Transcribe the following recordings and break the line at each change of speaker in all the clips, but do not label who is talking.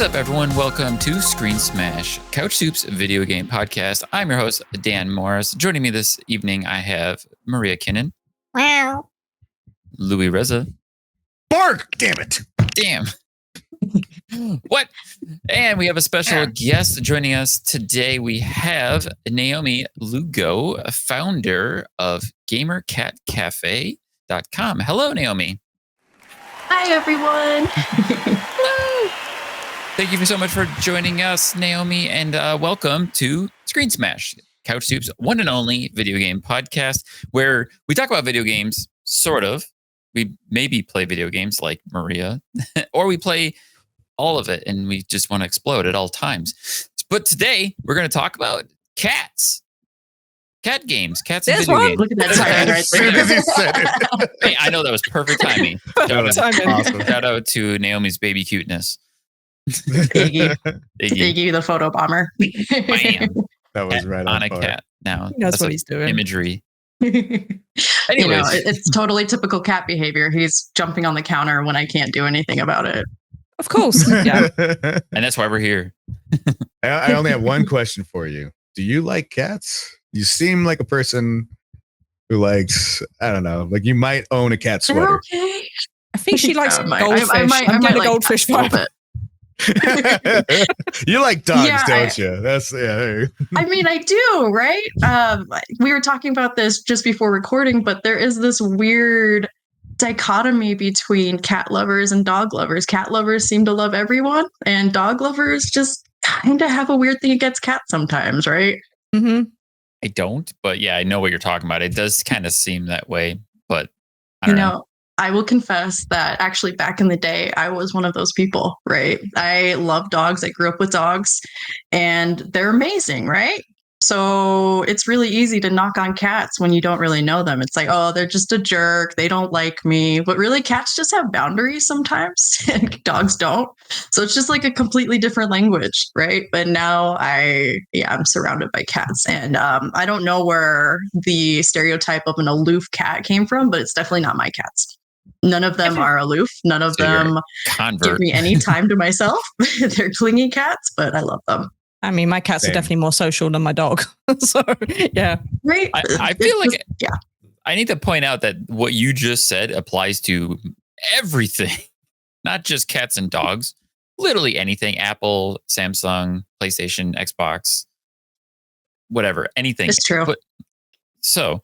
What's up, everyone? Welcome to Screen Smash, CouchSoup's video game podcast. I'm your host, Dan Morris. Joining me this evening, I have Maria Kinnun.
Wow.
Louis Reza.
Bark! Damn it.
Damn. What? And we have a special guest joining us today. We have Naomi Lugo, a founder of GamerCatCafe.com. Hello, Naomi.
Hi, everyone.
Hello. Thank you so much for joining us, Naomi, and welcome to Screen Smash, CouchSoup's one and only video game podcast, where we talk about video games, sort of. We maybe play video games like Maria, or we play all of it, and we just want to explode at all times. But today, we're going to talk about cats. Cat games, cats and video games.
Look at that timing right
As soon as he said it.
Hey, I know that was perfect timing.
Awesome.
Shout out to Naomi's baby cuteness.
Iggy,
Iggy.
the photo bomber.
Bam.
That was right
on a
point.
cat. Now
He knows
that's
what
like
he's doing.
Imagery.
You
Anyways,
know, it's totally typical cat behavior. He's jumping on the counter when I can't do anything about it.
Of course. Yeah.
and that's why we're here.
I only have one question for you. Do you like cats? You seem like a person who likes, I don't know, like you might own a cat
They're
sweater.
okay.
I think she likes
I might-
goldfish.
I might
I'm getting a
like
goldfish
cats a little
vibe.
bit.
You like dogs,
Yeah,
don't you? That's yeah.
I mean, I do, right? We were talking about this just before recording, but there is this weird dichotomy between cat lovers and dog lovers. Cat lovers seem to love everyone, and dog lovers just kind of have a weird thing against cats sometimes, right?
Mm-hmm.
I don't, but yeah, I know what you're talking about. It does kind of seem that way, but I
You
don't know.
know, I will confess that actually back in the day, I was one of those people, right? I love dogs. I grew up with dogs and they're amazing, right? So it's really easy to knock on cats when you don't really know them. It's like, oh, they're just a jerk. They don't like me. But really, cats just have boundaries sometimes and dogs don't. So it's just like a completely different language, right? But now I'm surrounded by cats. And I don't know where the stereotype of an aloof cat came from, but it's definitely not my cats. None of them are aloof. None of
So you're a
them
Convert.
give me any time to myself. They're clingy cats, but I love them.
I mean, my cats
Same.
are definitely more social than my dog. So, yeah.
Right?
I feel like
yeah.
I need to point out that what you just said applies to everything, not just cats and dogs. Literally anything: Apple, Samsung, PlayStation, Xbox, whatever, anything.
It's true.
But so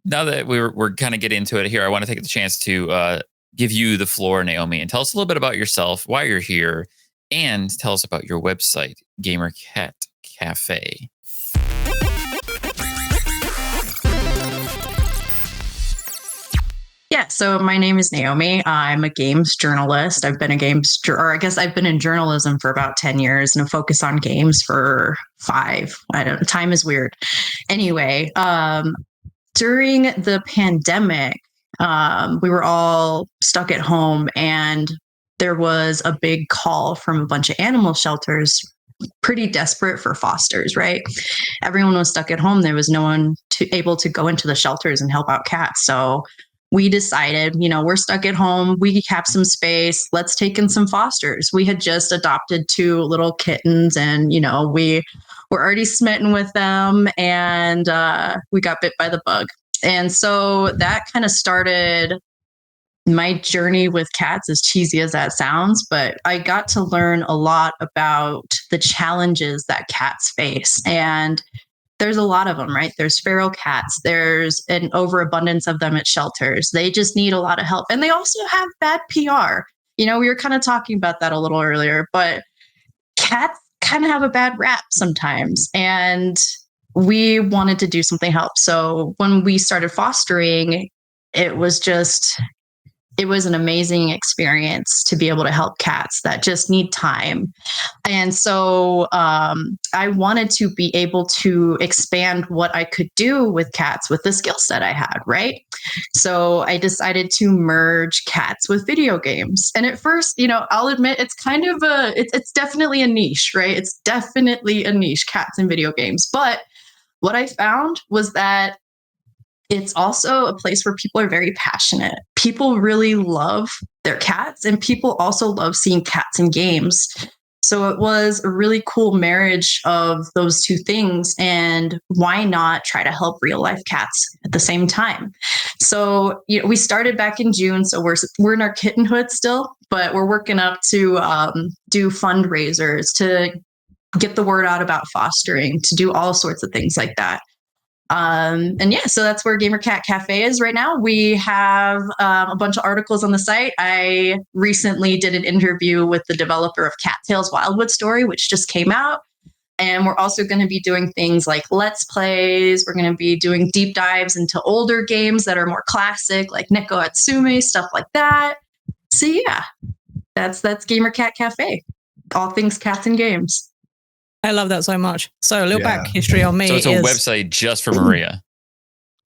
now that we're kind of getting into it here, I want to take the chance to give you the floor, Naomi, and tell us a little bit about yourself, why you're here, and tell us about your website, Gamer Cat Cafe.
Yeah, so my name is Naomi. I'm a games journalist. I've been in journalism for about 10 years and I focus on games for 5. I don't know, time is weird. Anyway, during the pandemic, we were all stuck at home and there was a big call from a bunch of animal shelters, pretty desperate for fosters, right? Everyone was stuck at home. There was no one able to go into the shelters and help out cats. So we decided, we're stuck at home. We have some space. Let's take in some fosters. We had just adopted 2 little kittens and, we were already smitten with them and we got bit by the bug. And so that kind of started my journey with cats, as cheesy as that sounds, but I got to learn a lot about the challenges that cats face. And there's a lot of them, right? There's feral cats. There's an overabundance of them at shelters. They just need a lot of help. And they also have bad PR. We were kind of talking about that a little earlier, but cats kind of have a bad rap sometimes. And we wanted to do something to help. So when we started fostering, it was an amazing experience to be able to help cats that just need time. And so I wanted to be able to expand what I could do with cats with the skill set I had, right? So I decided to merge cats with video games. And at first, I'll admit it's kind of it's definitely a niche, right? It's definitely a niche, cats and video games. But what I found was that it's also a place where people are very passionate. People really love their cats, and people also love seeing cats in games. So it was a really cool marriage of those two things. And why not try to help real life cats at the same time? So we started back in June. So we're in our kittenhood still, but we're working up to do fundraisers, to get the word out about fostering, to do all sorts of things like that. And yeah, so that's where Gamer Cat Cafe is right now. We have a bunch of articles on the site. I recently did an interview with the developer of Cattails Wildwood Story, which just came out. And we're also going to be doing things like Let's Plays. We're going to be doing deep dives into older games that are more classic, like Neko Atsume, stuff like that. So yeah, that's Gamer Cat Cafe. All things cats and games.
I love that so much. So a little back history on me.
So it's a website just for Maria.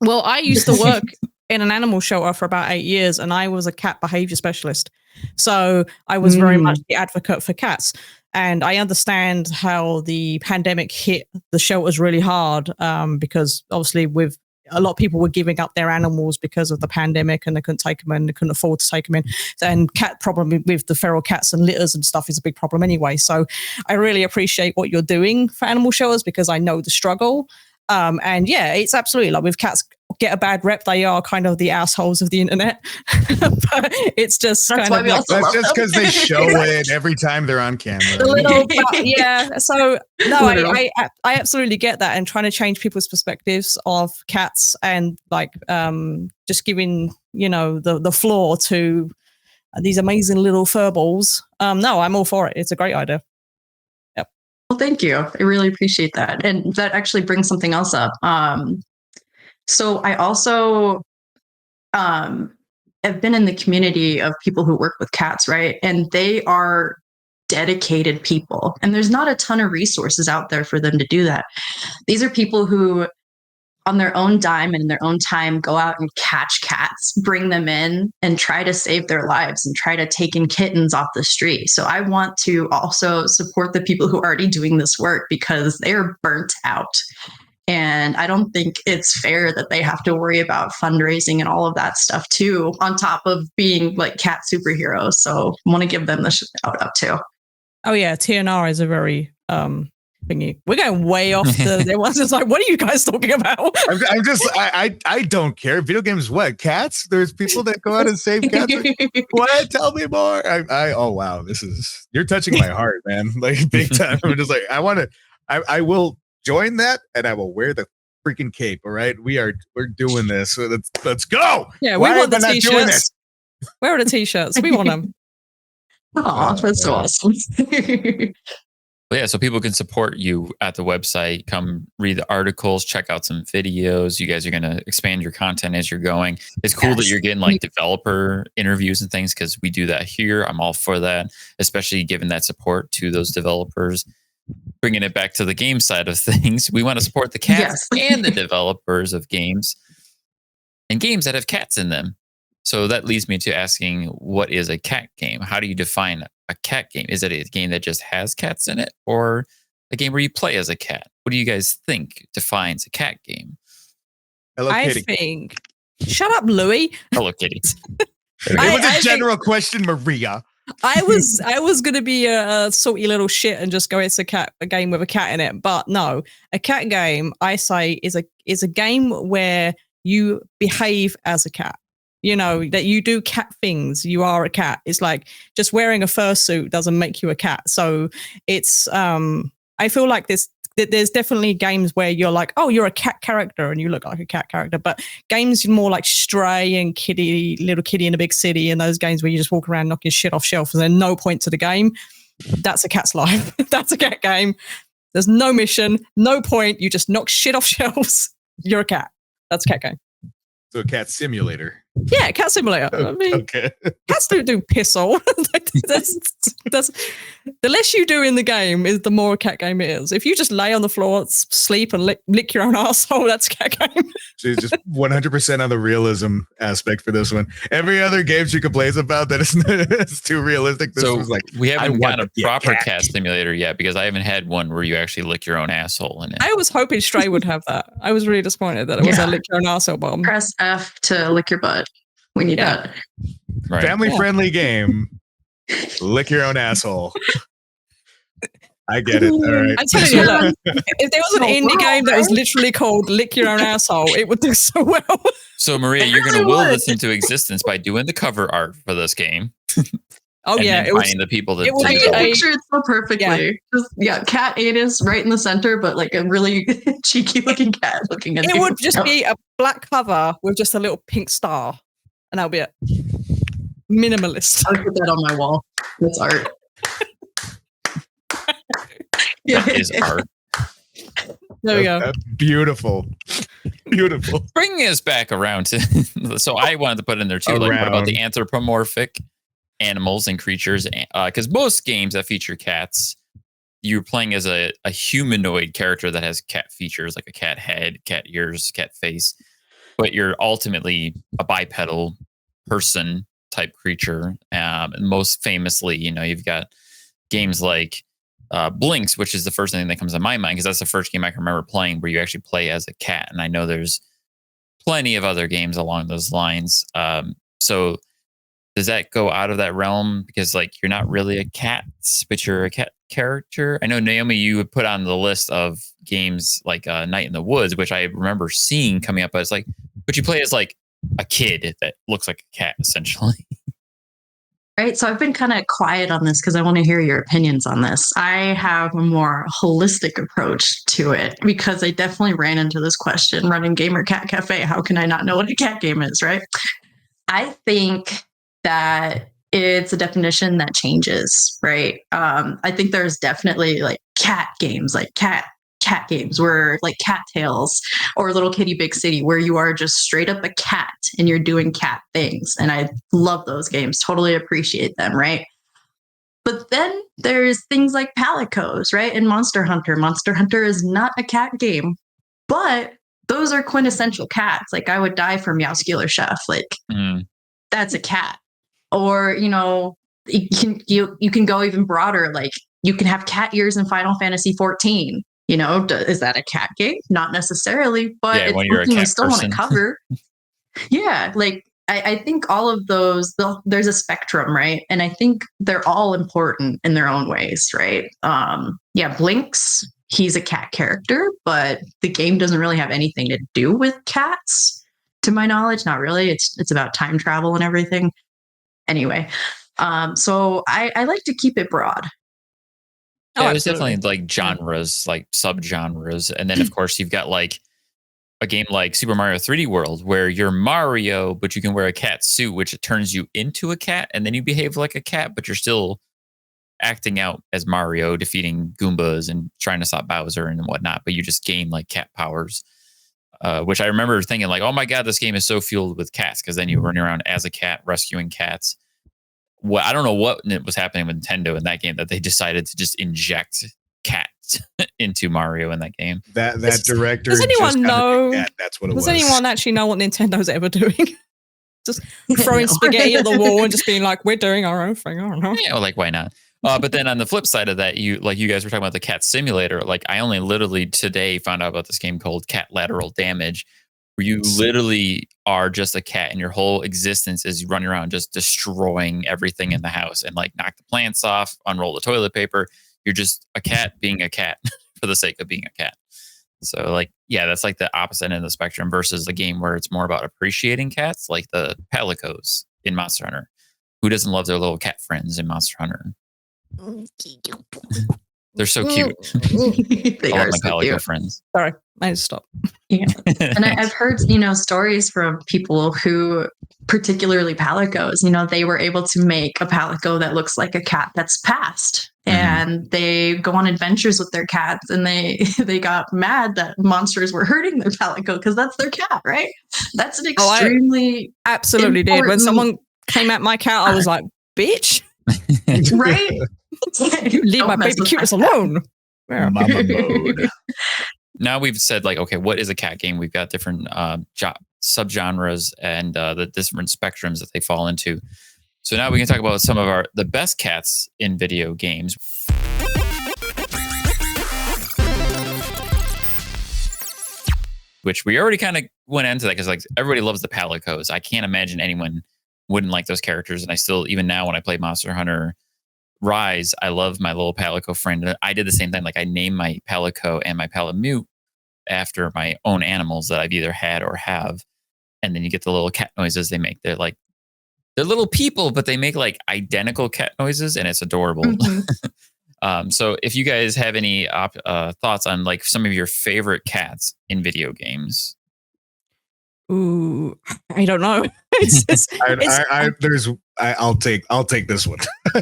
Well, I used to work in an animal shelter for about 8 years, and I was a cat behavior specialist. So I was very much the advocate for cats. And I understand how the pandemic hit the shelters really hard, because obviously with a lot of people were giving up their animals because of the pandemic, and they couldn't take them in, they couldn't afford to take them in. And cat problem with the feral cats and litters and stuff is a big problem anyway. So I really appreciate what you're doing for animal shelters, because I know the struggle. And yeah, it's absolutely like with cats get a bad rep, they are kind of the assholes of the internet. But it's just
that's
kind of like,
that's just because they show it every time they're on camera.
Yeah. So no, I absolutely get that, and trying to change people's perspectives of cats, and like just giving the floor to these amazing little furballs. No, I'm all for it. It's a great idea. Yep.
Well, thank you. I really appreciate that, and that actually brings something else up. So I also have been in the community of people who work with cats, right? And they are dedicated people, and there's not a ton of resources out there for them to do that. These are people who, on their own dime and in their own time, go out and catch cats, bring them in, and try to save their lives and try to take in kittens off the street. So I want to also support the people who are already doing this work, because they are burnt out. And I don't think it's fair that they have to worry about fundraising and all of that stuff too, on top of being like cat superheroes. So I want to give them the shout out too.
Oh yeah, TNR is a very thingy. We're going way off the ones just like, what are you guys talking about?
I don't care. Video games, what? Cats? There's people that go out and save cats. What? Tell me more. Oh wow, you're touching my heart, man. Like big time. I'm just like, I will join that, and I will wear the freaking cape. All right, we're doing this. So let's go.
Yeah, we want the t-shirts. Where are the t-shirts? We want them.
Oh, that's so awesome.
Well, yeah, so people can support you at the website. Come read the articles, check out some videos. You guys are going to expand your content as you're going. It's cool that you're getting like developer interviews and things, because we do that here. I'm all for that, especially giving that support to those developers. Bringing it back to the game side of things, we want to support the cats and the developers of games, and games that have cats in them. So that leads me to asking, what is a cat game? How do you define a cat game? Is it a game that just has cats in it, or a game where you play as a cat? What do you guys think defines a cat game?
I think. Shut up, Louis.
Hello, Kitty.
It was a general question, Maria.
I was gonna be a salty little shit and just go, it's a game with a cat in it, but no, a cat game, I say, is a game where you behave as a cat. That you do cat things. You are a cat. It's like just wearing a fursuit doesn't make you a cat. So it's I feel like there's definitely games where you're like, oh, you're a cat character and you look like a cat character. But games more like Stray and Little Kitty in a Big City, and those games where you just walk around knocking shit off shelves and there's no point to the game. That's a cat's life. That's a cat game. There's no mission, no point. You just knock shit off shelves. You're a cat. That's a cat game.
So a cat simulator.
Yeah, cat simulator. I mean,
okay.
Cats don't do piss all. that's the less you do in the game is the more a cat game it is. If you just lay on the floor, sleep, and lick your own asshole, that's a cat game.
She's just 100% on the realism aspect for this one. Every other game she complains about that it's too realistic. This was like,
we haven't got a proper cat simulator yet, because I haven't had one where you actually lick your own asshole in it.
I was hoping Stray would have that. I was really disappointed that it was a lick your own asshole bomb.
Press F to lick your butt. We need that.
Right. Family-friendly game. Lick your own asshole. I get it. All right.
I'm telling you, look, if there was an
No,
indie
we're
game that was
alright.
literally called Lick Your Own Asshole, it would do so well.
So Maria,
It
you're going to
really
will
would.
this into existence by doing the cover art for this game.
Oh,
and
yeah.
then
It was.
finding the people that
it would
I
did
can
it.
picture it so perfectly. Just, cat anus right in the center, but like a really cheeky looking cat looking at
It
you.
would just be a black cover with just a little pink star, and that'll be it. Minimalist.
I'll put that on my wall. That's art.
That is art.
There we go.
That's beautiful. Beautiful.
Bringing us back around to, so I wanted to put in there too, like what about the anthropomorphic animals and creatures? Because most games that feature cats, you're playing as a humanoid character that has cat features, like a cat head, cat ears, cat face, but you're ultimately a bipedal person type creature. And most famously, you've got games like Blinks, which is the first thing that comes to my mind because that's the first game I can remember playing where you actually play as a cat. And I know there's plenty of other games along those lines. So does that go out of that realm because like you're not really a cat, but you're a cat character? I know Naomi, you would put on the list of games like Night in the Woods, which I remember seeing coming up, but it's like, but you play as like a kid that looks like a cat essentially.
Right. So I've been kind of quiet on this because I want to hear your opinions on this. I have a more holistic approach to it because I definitely ran into this question running Gamer Cat Cafe. How can I not know what a cat game is? Right. I think that it's a definition that changes. Right. I think there's definitely like cat games, like cat games where like Cattails or Little Kitty Big City where you are just straight up a cat and you're doing cat things, and I love those games, totally appreciate them, right? But then there's things like Palicos, right? And Monster Hunter is not a cat game, but those are quintessential cats. Like I would die for Meowscular Chef, like that's a cat. Or you can go even broader, like you can have cat ears in Final Fantasy 14. Is that a cat game? Not necessarily, but
Yeah,
it's
when you're a
something we
cat
still want
person.
to cover. Yeah, like I think all of those, there's a spectrum, right? And I think they're all important in their own ways, right? Blinks, he's a cat character, but the game doesn't really have anything to do with cats, to my knowledge. Not really. It's about time travel and everything. Anyway, so I like to keep it broad.
Yeah, there's definitely like genres, like subgenres. And then, of course, you've got like a game like Super Mario 3D World where you're Mario, but you can wear a cat suit, which it turns you into a cat. And then you behave like a cat, but you're still acting out as Mario, defeating Goombas and trying to stop Bowser and whatnot. But you just gain like cat powers, which I remember thinking like, oh my God, this game is so fueled with cats because then you run around as a cat rescuing cats. Well, I don't know what was happening with Nintendo in that game that they decided to just inject cats into Mario in that game.
That director.
Does anyone know?
That's what it was.
Does anyone actually know what Nintendo's ever doing? Just throwing spaghetti at the wall and just being like, "We're doing our own thing." I don't know.
Yeah, like why not? But then on the flip side of that, you guys were talking about the cat simulator. Like I only literally today found out about this game called Cat Lateral Damage, where you literally are just a cat and your whole existence is running around just destroying everything in the house and like knock the plants off, unroll the toilet paper. You're just a cat being a cat for the sake of being a cat. So like, yeah, that's like the opposite end of the spectrum versus the game where it's more about appreciating cats, like the Palicos in Monster Hunter. Who doesn't love their little cat friends in Monster Hunter? They're so cute.
They
I love
are
my
so
Palico
cute.
friends.
Sorry, I just stopped.
Yeah. And I've heard, stories from people who, particularly Palicos, they were able to make a Palico that looks like a cat that's passed. And they go on adventures with their cats and they got mad that monsters were hurting their Palico because that's their cat, right? That's an extremely
I absolutely did. When someone came at my cat, I was like, bitch.
Right?
You leave my baby cuteness alone.
Mama mode.
Now we've said like, okay, what is a cat game? We've got different subgenres and the different spectrums that they fall into. So now we can talk about some of the best cats in video games. Which we already kind of went into that because like everybody loves the Palicos. I can't imagine anyone wouldn't like those characters. And I still, even now when I play Monster Hunter, Rise, I love my little Palico friend. I did the same thing. Like I named my Palico and my Palamute after my own animals that I've either had or have. And then you get the little cat noises they make. They're little people, but they make like identical cat noises, and it's adorable.
Mhm.
So if you guys have any thoughts on like some of your favorite cats in video games.
Ooh, I don't know.
I'll take this one.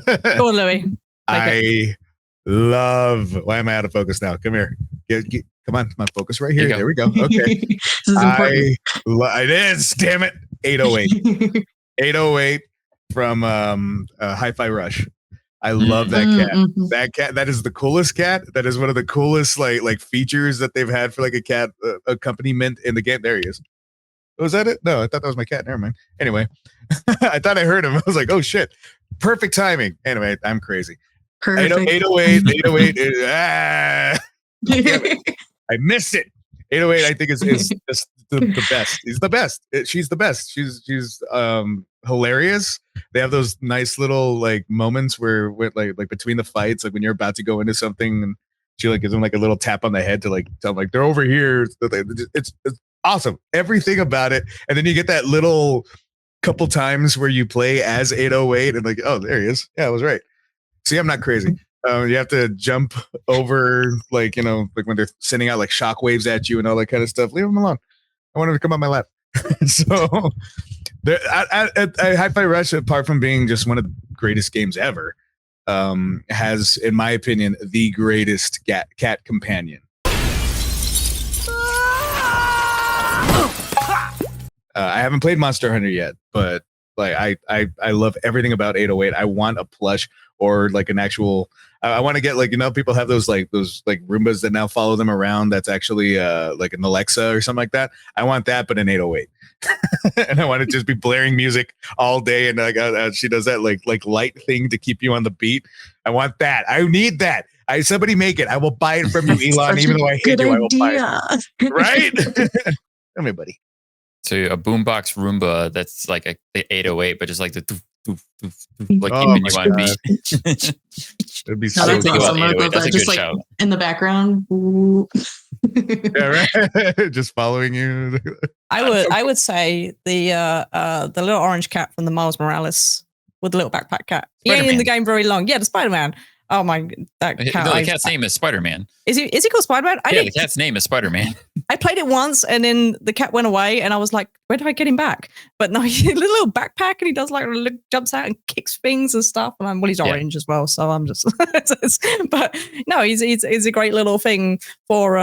Go on, Louis.
I love. Why am I out of focus now? Come here. Come on, focus right here. There we go. Okay.
This is important.
It is. Damn it. 808. 808 from Hi-Fi Rush. I love that cat.
Mhm.
That cat. That is the coolest cat. That is one of the coolest like features that they've had for like a cat accompaniment in the game. There he is. Was that it? No, I thought that was my cat. Never mind. Anyway, I thought I heard him. I was like, oh shit. Perfect timing. Anyway, I'm crazy.
Perfect.
808. I missed it. 808, I think is just the best. He's the best. She's the best. She's hilarious. They have those nice little like moments where like between the fights, like when you're about to go into something, and she like gives them like a little tap on the head to like tell them like they're over here. It's awesome. Everything about it. And then you get that little couple times where you play as 808 and like, oh, there he is. Yeah, I was right. See, I'm not crazy. You have to jump over, like, like when they're sending out like shockwaves at you and all that kind of stuff. Leave them alone. I want him to come on my lap. So, Hi-Fi Rush, apart from being just one of the greatest games ever, has, in my opinion, the greatest cat companion. I haven't played Monster Hunter yet, but like I love everything about 808. I want a plush or like an actual. I want to get like people have those Roombas that now follow them around. That's actually like an Alexa or something like that. I want that, but an 808, and I want to just be blaring music all day. And she does that like light thing to keep you on the beat. I want that. I need that. Somebody make it. I will buy it from you, Elon. Even though I hate you, I will buy it. Right? Tell me, buddy.
So a boombox Roomba that's like the 808, but just like the doof, doof, doof, doof, like keeping you on beat.
It'd be
No, that's awesome.
That's a
just
good
like
shout.
in the background.
Yeah, right. Just following you.
I would say the little orange cat from the Miles Morales with the little backpack cat. He ain't in the game very long. Yeah, the Spider-Man. Oh my, that cat.
No, the cat's name is Spider-Man.
Is he called Spider-Man?
The cat's name is Spider-Man.
I played it once and then the cat went away and I was like, where did I get him back? But no, he's a little backpack and he does like jumps out and kicks things and stuff. And he's orange as well. So I'm just, but no, he's a great little thing for,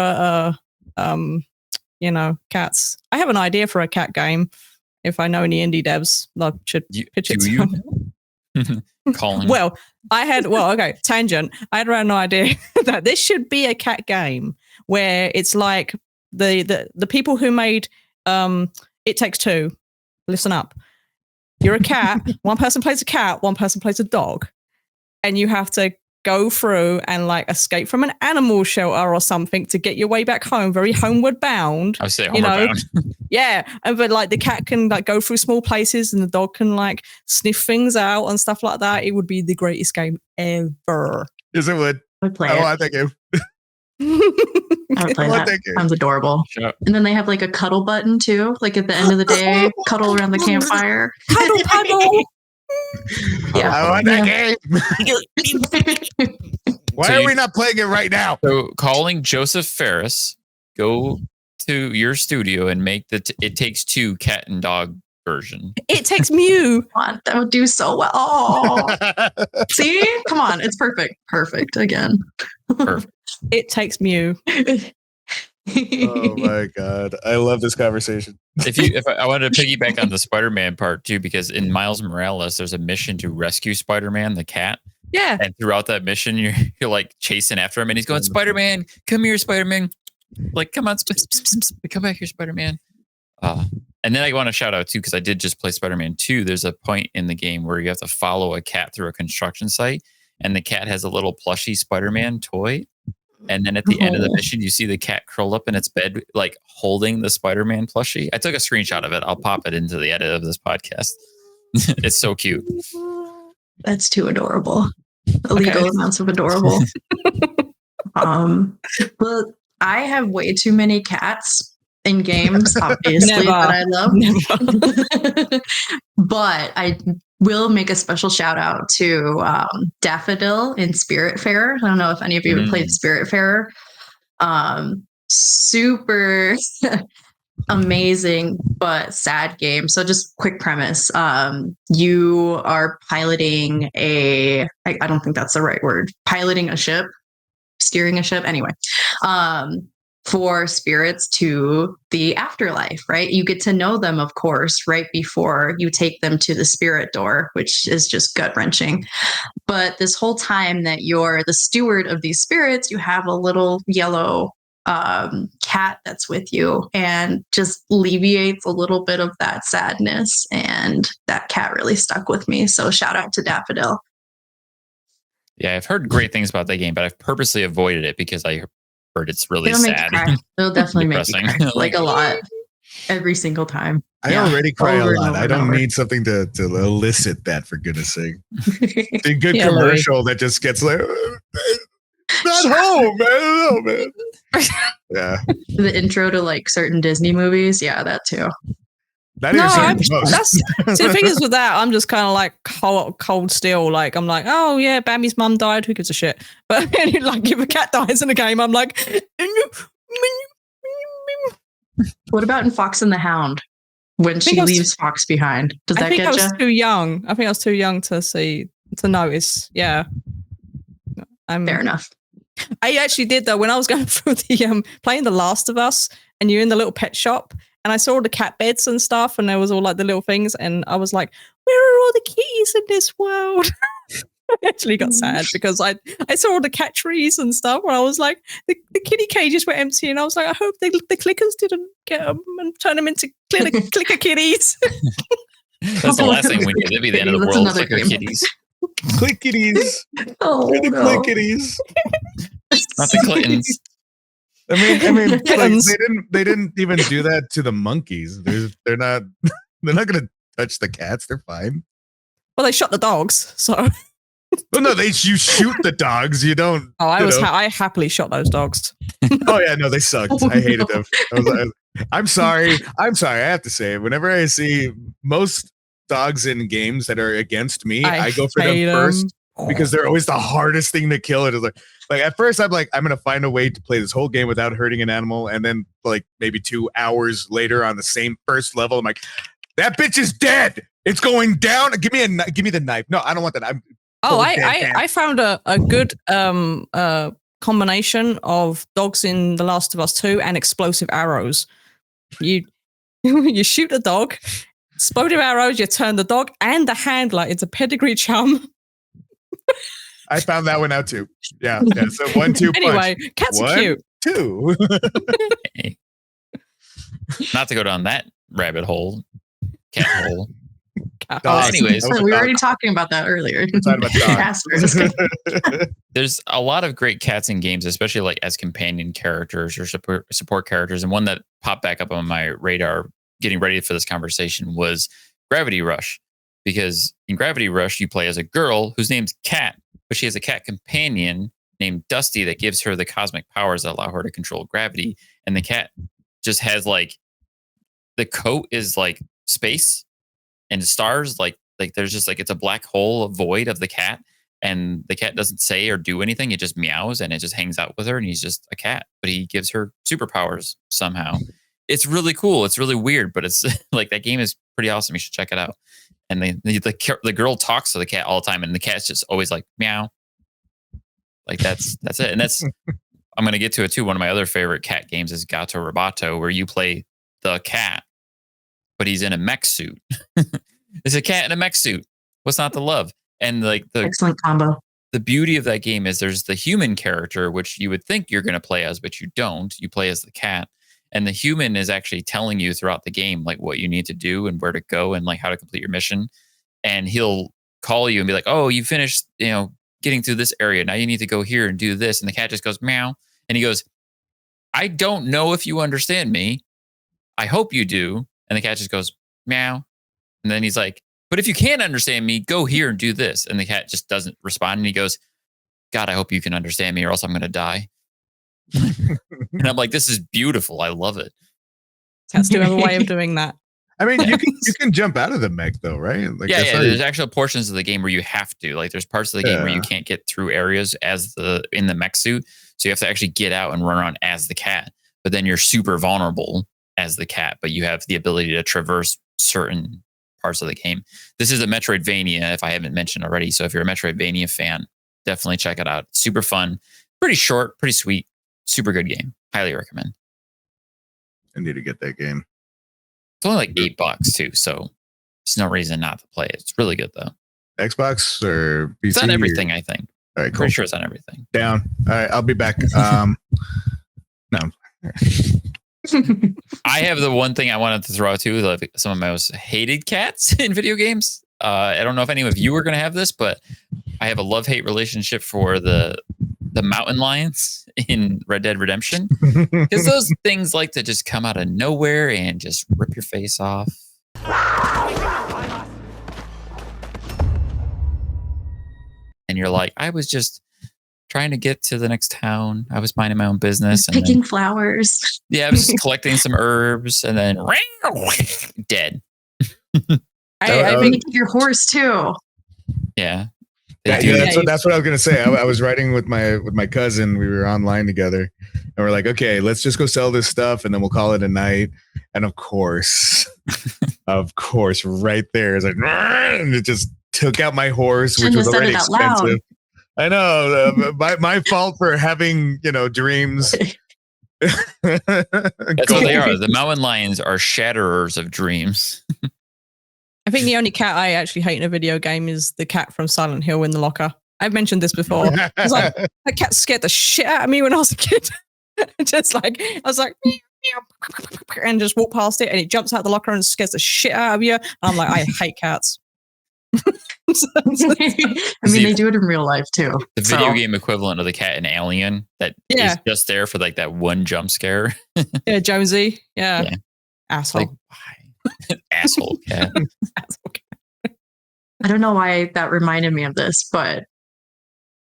cats. I have an idea for a cat game. If I know any indie devs, I should pitch it to you.
Calling.
Tangent. I had an idea that this should be a cat game where it's like the people who made It Takes Two. Listen up. You're a cat. One person plays a cat. One person plays a dog, and you have to go through and like escape from an animal shelter or something to get your way back home, very homeward bound.
I would say homeward bound.
Yeah, but like the cat can like go through small places and the dog can like sniff things out and stuff like that. It would be the greatest game ever.
Yes, it would.
I would play
I
it.
want that game.
I would play that. Sounds adorable.
Sure.
And then they have like a cuddle button too. Like at the end of the day, cuddle around the campfire.
Cuddle.
Yeah.
I want that game. Why are we not playing it right now?
So calling Joseph Ferris, go to your studio and make the It Takes Two cat and dog version.
It Takes Mew.
That would do so well. Oh. See? Come on. It's perfect. Perfect again.
Perfect.
It Takes Mew.
Oh my god, I love this conversation.
If I wanted to piggyback on the Spider-Man part too, because in Miles Morales there's a mission to rescue Spider-Man the cat.
Yeah.
And throughout that mission you're like chasing after him and he's going, Spider-Man, come here, Spider-Man. Like, come on, come back here, Spider-Man. And then I want to shout out too, because I did just play Spider-Man 2. There's a point in the game where you have to follow a cat through a construction site, and the cat has a little plushy Spider-Man toy. And then at the end of the mission, you see the cat curled up in its bed, like holding the Spider-Man plushie. I took a screenshot of it. I'll pop it into the edit of this podcast. It's so cute.
That's too adorable. illegal amounts of adorable. Well, I have way too many cats in games, obviously,
Never.
that I love.
Never.
But I will make a special shout out to Daffodil in Spiritfarer. I don't know if any of you have played Spiritfarer. Super amazing but sad game. So just quick premise. You are piloting I don't think that's the right word. Piloting a ship, steering a ship. Anyway, for spirits to the afterlife, right? You get to know them, of course, right before you take them to the spirit door, which is just gut wrenching. But this whole time that you're the steward of these spirits, you have a little yellow cat that's with you and just alleviates a little bit of that sadness. And that cat really stuck with me. So shout out to Daffodil.
Yeah, I've heard great things about that game, but I've purposely avoided it because I heard it's really
It'll make
sad.
you cry. It'll definitely make you
Depressing.
cry. Like a lot. Every single time.
I already cry a
Over and
lot.
over
I
and
don't
over.
need something to elicit that, for goodness sake. A good
Yeah,
commercial that just gets like, not home, man. No, man. Yeah.
The intro to like certain Disney movies. Yeah, that too.
Not
No,
even certain most.
see, the thing is with that, I'm just kind of like cold still. Like I'm like, oh yeah, Bambi's mum died. Who gives a shit? But like if a cat dies in a game, I'm like,
What about in Fox and the Hound when she leaves Fox behind? Does that
I think
get
I was
you?
too young. I think I was too young to notice. Yeah.
Fair enough.
I actually did though when I was going through the playing The Last of Us, and you're in the little pet shop, and I saw all the cat beds and stuff, and there was all like the little things, and I was like, where are all the kitties in this world? I actually got sad because I saw all the cat trees and stuff, and I was like, the kitty cages were empty, and I was like, I hope the clickers didn't get them and turn them into clicker kitties.
That's the last thing we need. That'd be the end of the
That's
world.
another
Clicker
game.
kitties.
Clickities.
Oh,
We're the
no.
clickities.
Not the clintons.
I mean, like,
Kittens.
they didn't even do that to the monkeys. They're not gonna touch the cats. They're fine.
Well, they shot the dogs, so
Well, no, you shoot the dogs. You don't.
I happily shot those dogs.
Oh yeah, no, they sucked. I hated them. I'm sorry. I have to say, whenever I see most dogs in games that are against me, I go for them first because they're always the hardest thing to kill. It is like at first I'm like, I'm gonna find a way to play this whole game without hurting an animal, and then like maybe 2 hours later on the same first level, I'm like, that bitch is dead. It's going down. Give me the knife. No, I don't want that.
I found a good combination of dogs in The Last of Us 2 and explosive arrows. You shoot the dog, explosive arrows, you turn the dog and the handler into pedigree chum.
I found that one out too. Yeah. So 1-2 punch.
Anyway, cats are
1,
cute.
2.
Hey. Not to go down that rabbit hole, cat hole.
Dogs.
Anyways,
We were already talking about that earlier.
We're talking about dogs.
there's a lot of great cats in games, especially like as companion characters or support characters. And one that popped back up on my radar getting ready for this conversation was Gravity Rush. Because in Gravity Rush, you play as a girl whose name's Cat, but she has a cat companion named Dusty that gives her the cosmic powers that allow her to control gravity. And the cat just has like, the coat is like space and stars, like there's just like, it's a black hole, a void of the cat. And the cat doesn't say or do anything. It just meows and it just hangs out with her. And he's just a cat, but he gives her superpowers somehow. It's really cool. It's really weird, but it's like, that game is pretty awesome. You should check it out. And the girl talks to the cat all the time, and the cat's just always like meow. Like that's it. And that's I'm gonna get to it too. One of my other favorite cat games is Gato Roboto, where you play the cat, but he's in a mech suit. It's a cat in a mech suit. What's not to love? And like
Excellent combo.
The beauty of that game is there's the human character, which you would think you're gonna play as, but you don't. You play as the cat. And the human is actually telling you throughout the game, like what you need to do and where to go and like how to complete your mission. And he'll call you and be like, oh, you finished, getting through this area. Now you need to go here and do this. And the cat just goes, meow. And he goes, I don't know if you understand me. I hope you do. And the cat just goes, meow. And then he's like, But if you can't understand me, go here and do this. And the cat just doesn't respond. And he goes, God, I hope you can understand me or else I'm going to die. And I'm like, this is beautiful. I love it.
Cats do have a way of doing that.
I mean, you can jump out of the mech though, right? Like
yeah.
that's how
There's actual portions of the game where you have to. Like, there's parts of the game where you can't get through areas in the mech suit, so you have to actually get out and run around as the cat. But then you're super vulnerable as the cat, but you have the ability to traverse certain parts of the game. This is a Metroidvania, if I haven't mentioned already. So if you're a Metroidvania fan, definitely check it out. Super fun, pretty short, pretty sweet, super good game. Highly recommend.
I need to get that game.
It's only like $8 too, so there's no reason not to play it. It's really good though.
Xbox or PC?
It's on everything, I think.
All right, cool.
Pretty sure it's on everything.
Down. All right, I'll be back. No.
I have the one thing I wanted to throw out too, like some of my most hated cats in video games. I don't know if any of you are going to have this, but I have a love-hate relationship for the mountain lions in Red Dead Redemption, because those things like to just come out of nowhere and just rip your face off. And you're like, I was just trying to get to the next town. I was minding my own business. And
picking flowers.
Yeah, I was just collecting some herbs and then dead.
I think your horse too.
Yeah.
That's what I was gonna say. I was riding with my cousin. We were online together, and we're like, okay, let's just go sell this stuff, and then we'll call it a night. And of course, right there is like, and it just took out my horse, which was already expensive. I know, my fault for having dreams.
That's what they are. The mountain lions are shatterers of dreams.
I think the only cat I actually hate in a video game is the cat from Silent Hill in the locker. I've mentioned this before. I was like, that cat scared the shit out of me when I was a kid. I was like, and just walk past it, and it jumps out the locker and scares the shit out of you. And I'm like, I hate cats.
I mean, they do it in real life too.
The video game equivalent of the cat in Alien that is just there for like that one jump scare.
Yeah, Jonesy. Yeah. Asshole.
Like, why? Asshole cat.
I don't know why that reminded me of this, but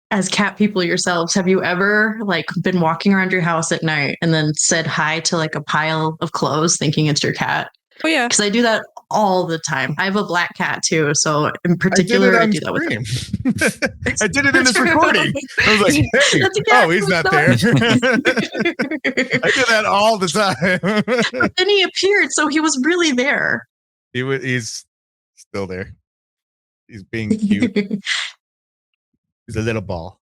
as cat people yourselves, have you ever been walking around your house at night and then said hi to a pile of clothes thinking it's your cat?
Oh yeah,
because I do that all the time. I have a black cat too, so in particular, I do that with him.
I did it in this recording. I was like, hey, oh, he's not there. I do that all the time.
But then he appeared, so he was really there.
He's still there. He's being cute. He's a little ball.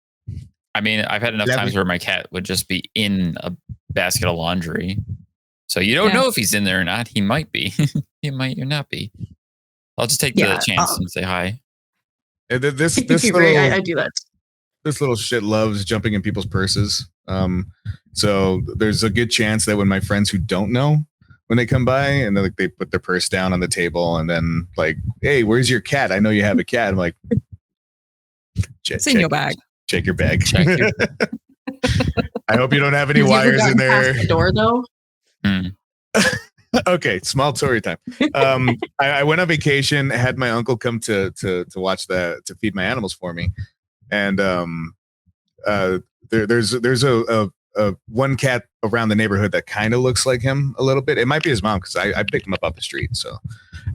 I mean, I've had enough times where my cat would just be in a basket of laundry. So you don't know if he's in there or not. He might be. He might or not be. I'll just take the chance and say hi.
This little,
I do that.
This little shit loves jumping in people's purses. So there's a good chance that when my friends who don't know, when they come by and they put their purse down on the table and then hey, where's your cat? I know you have a cat. I'm like,
it's in your bag.
Check your bag. I hope you don't have any wires in there.
Past the door though.
Okay, small story time. I went on vacation, had my uncle come to watch to feed my animals for me, and there's a one cat around the neighborhood that kind of looks like him a little bit. It might be his mom because I picked him up off the street. So,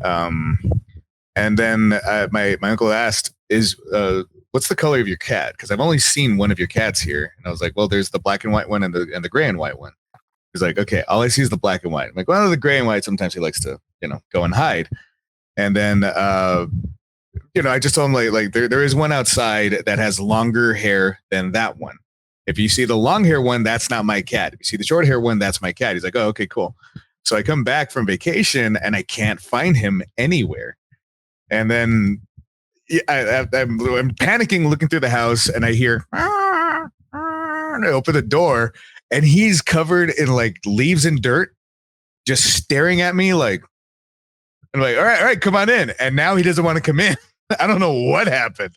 and then my uncle asked, what's the color of your cat? Because I've only seen one of your cats here, and I was like, well, there's the black and white one and the gray and white one. He's like, okay, all I see is the black and white. I'm like, well, the gray and white, sometimes he likes to, go and hide. And then, I just told him like there is one outside that has longer hair than that one. If you see the long hair one, that's not my cat. If you see the short hair one, that's my cat. He's like, oh, okay, cool. So I come back from vacation and I can't find him anywhere. And then I'm panicking, looking through the house, and I hear, and I open the door. And he's covered in leaves and dirt, just staring at me I'm like, all right, come on in. And now he doesn't want to come in. I don't know what happened,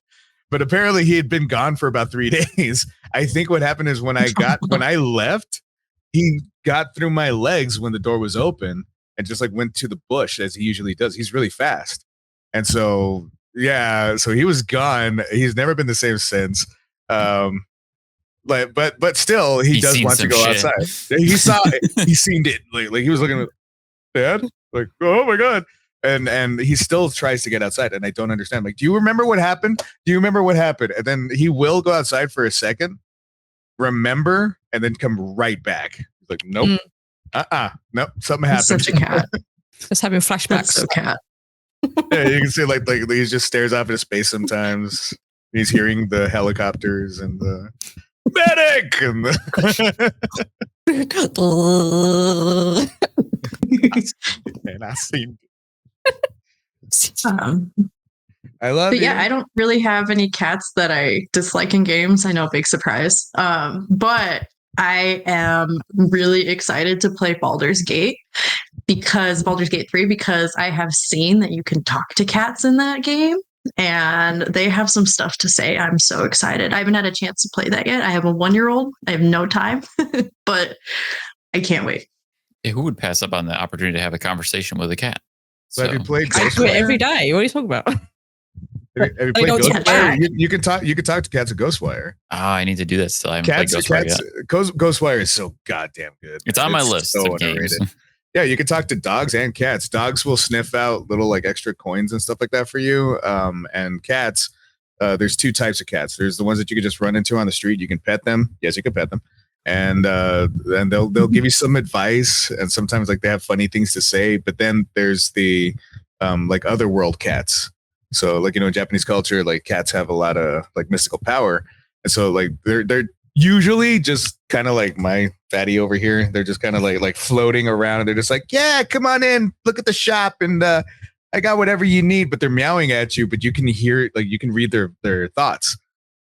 but apparently he had been gone for about 3 days. I think what happened is when I left, he got through my legs when the door was open and just went to the bush as he usually does. He's really fast. And so so he was gone. He's never been the same since. But still, he does want to go outside. He seen it. Like he was looking at Dad, like, oh my God. And he still tries to get outside, and I don't understand. Like, do you remember what happened? And then he will go outside for a second, remember, and then come right back. He's like, nope, nope, something happened.
Such a cat.
Just having flashbacks.
That's so cat.
Yeah, you can see like he just stares off into space sometimes. He's hearing the helicopters and the medic and and I seen. I love
but yeah, I don't really have any cats that I dislike in games. I know, big surprise. But I am really excited to play Baldur's Gate Baldur's Gate 3, because I have seen that you can talk to cats in that game and they have some stuff to say. I'm so excited. I haven't had a chance to play that yet. I have a 1-year-old. I have no time, but I can't wait.
Yeah, who would pass up on the opportunity to have a conversation with a cat?
So have you played
I do it every day. What are you talking about?
Have you played Ghostwire? You can talk to cats at Ghostwire.
Oh, I need to do that still. I haven't played Ghostwire yet.
Ghostwire is so goddamn good.
It's on my list
so
of games.
Yeah, you can talk to dogs and cats. Dogs will sniff out little like extra coins and stuff like that for you. And cats, there's 2 types of cats. There's the ones that you can just run into on the street. You can pet them. Yes, you can pet them. And they'll give you some advice, and sometimes like they have funny things to say. But then there's the like otherworld cats. So like, in Japanese culture, like cats have a lot of like mystical power, and so like they're usually just kind of like my fatty over here. They're just kind of like floating around, and they're just like, yeah, come on in, look at the shop, and I got whatever you need. But they're meowing at you, but you can hear, like, you can read their thoughts.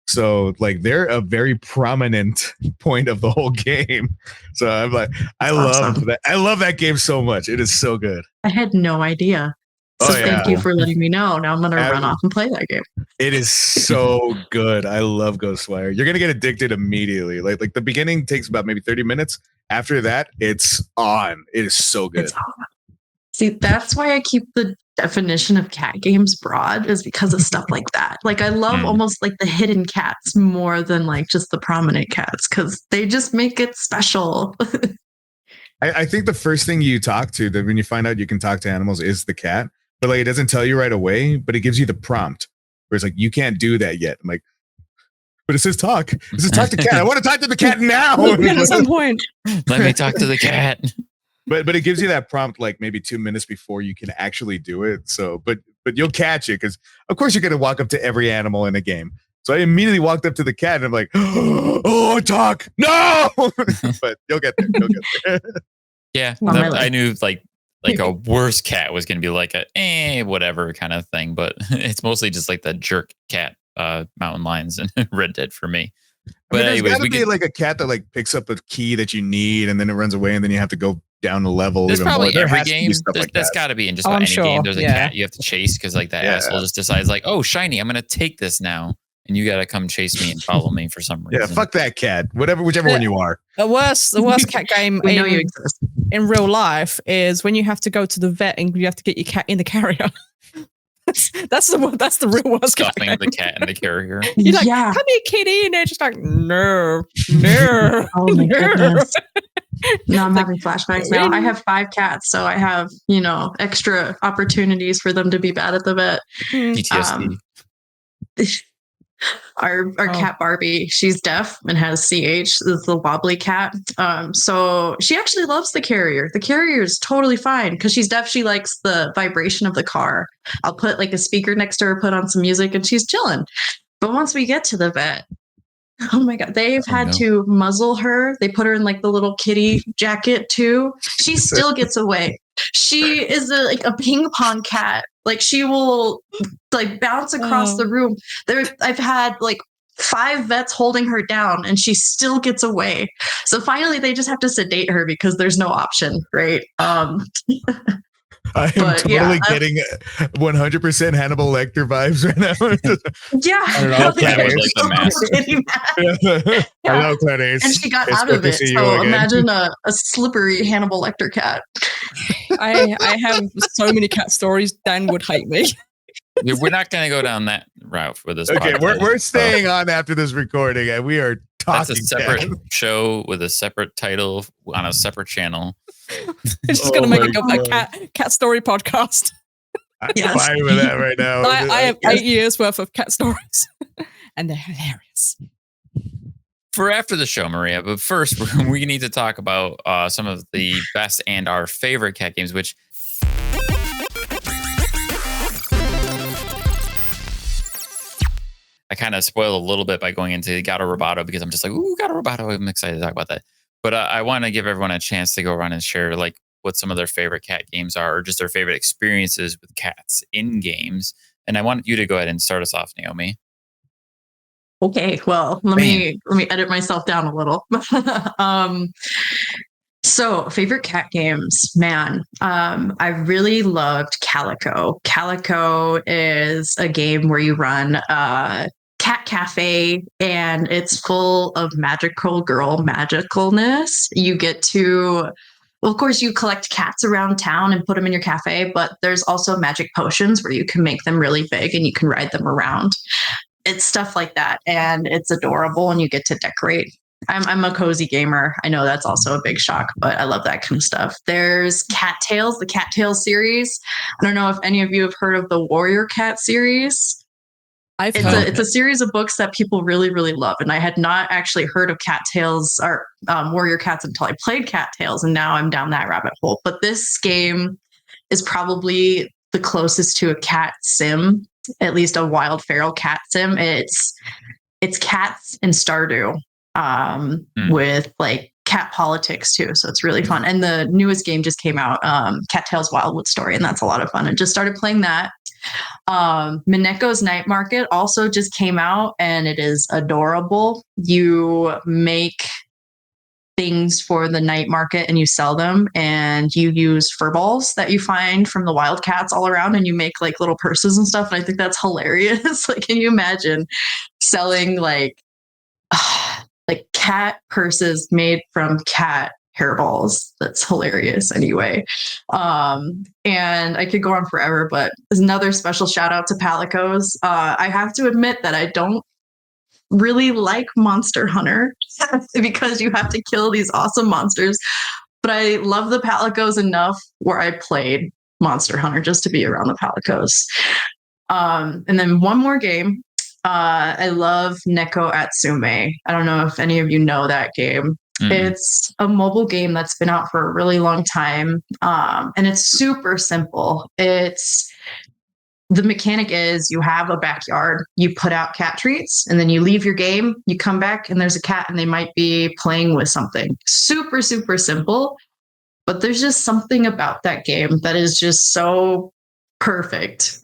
So like they're a very prominent point of the whole game. So I'm like, I love that. I love that game so much. It is so good.
I had no idea. So thank you for letting me know. Now I'm going to run off and play that game.
It is so good. I love Ghostwire. You're going to get addicted immediately. Like the beginning takes about maybe 30 minutes. After that, it's on. It is so good.
See, that's why I keep the definition of cat games broad, is because of stuff like that. Like I love almost like the hidden cats more than like just the prominent cats, because they just make it special.
I think the first thing you talk to, that when you find out you can talk to animals, is the cat. But like it doesn't tell you right away, but it gives you the prompt where it's like, you can't do that yet. I'm like, but it says talk. It says talk to cat. I want to talk to the cat now.
At some point.
Let me talk to the cat.
But it gives you that prompt like maybe 2 minutes before you can actually do it. So, but you'll catch it, because of course you're going to walk up to every animal in a game. So I immediately walked up to the cat and I'm like, oh, talk. No. But you'll get there.
Yeah. I knew like a worse cat was going to be like a whatever kind of thing. But it's mostly just like the jerk cat, mountain lions and Red Dead for me. But
there's
anyways,
gotta be like a cat that like picks up a key that you need and then it runs away and then you have to go down the level.
There's
even
probably
more.
every game. That's got to be in just about any game. There's a cat you have to chase, because like that asshole just decides like, oh, shiny, I'm going to take this now. And you got to come chase me and follow me for some reason.
Yeah, fuck that cat. Whichever one you are.
The worst cat game
we know you exist.
In real life is when you have to go to the vet and you have to get your cat in the carrier. That's the real worst.
Stuffing the cat in the carrier.
You're like, come here, kitty, and they're just like, no.
Oh my goodness. Now I'm having flashbacks now. I have 5 cats, so I have, extra opportunities for them to be bad at the vet.
PTSD.
Our cat Barbie, she's deaf and has CH, the wobbly cat. So she actually loves the carrier. The carrier is totally fine because she's deaf. She likes the vibration of the car. I'll put like a speaker next to her, put on some music, and she's chilling. But once we get to the vet, oh my God, they've had to muzzle her. They put her in like the little kitty jacket too. She still gets away. She is like a ping pong cat. Like she will like bounce across the room. I've had like 5 vets holding her down and she still gets away. So finally they just have to sedate her because there's no option, right?
I am totally getting 100% Hannibal Lecter vibes right now.
Yeah.
I don't know. That was like the mask.
Hello, Clarice.
And she got out of it. So imagine a slippery Hannibal Lecter cat.
I have so many cat stories. Dan would hate me.
We're not going to go down that route with this.
Okay,
podcast.
we're staying on after this recording, and we are talking.
That's a separate show with a separate title on a separate channel.
We're just going to make a cat story podcast.
I'm fine with that right now.
I have 8 years worth of cat stories, and they're hilarious.
For after the show, Maria, but first we need to talk about some of the best and our favorite cat games, which I kind of spoiled a little bit by going into Gato Roboto because I'm just like, ooh, Gato Roboto. I'm excited to talk about that. But I want to give everyone a chance to go around and share like what some of their favorite cat games are, or just their favorite experiences with cats in games. And I want you to go ahead and start us off, Naomi.
Okay, well, let me edit myself down a little. So favorite cat games, man. I really loved Calico. Calico is a game where you run a cat cafe, and it's full of magical girl magicalness. You get to, well, of course, you collect cats around town and put them in your cafe, but there's also magic potions where you can make them really big and you can ride them around. It's stuff like that, and it's adorable, and you get to decorate. I'm a cozy gamer. I know that's also a big shock, but I love that kind of stuff. There's Cattails, the Cattails series. I don't know if any of you have heard of the Warrior Cat series. It's a series of books that people really, really love, and I had not actually heard of Cattails or Warrior Cats until I played Cattails, and now I'm down that rabbit hole. But this game is probably the closest to a cat sim, at least a wild feral cat sim. It's cats in Stardew with like cat politics too, so it's really fun. And the newest game just came out, Cattails Wildwood Story, and that's a lot of fun. I just started playing that. Mineko's Night Market also just came out, and it is adorable. You make things for the night market and you sell them, and you use fur balls that you find from the wild cats all around, and you make like little purses and stuff. And I think that's hilarious. Like, can you imagine selling like cat purses made from cat hairballs? That's hilarious. Anyway, and I could go on forever, but there's another special shout out to Palicos. I have to admit that I don't really like Monster Hunter because you have to kill these awesome monsters, but I love the Palicos enough where I played Monster Hunter just to be around the Palicos. And then one more game. I love Neko Atsume. I don't know if any of you know that game. It's a mobile game that's been out for a really long time. And it's super simple. The mechanic is you have a backyard, you put out cat treats, and then you leave your game, you come back, and there's a cat, and they might be playing with something. Super, super simple. But there's just something about that game that is just so perfect.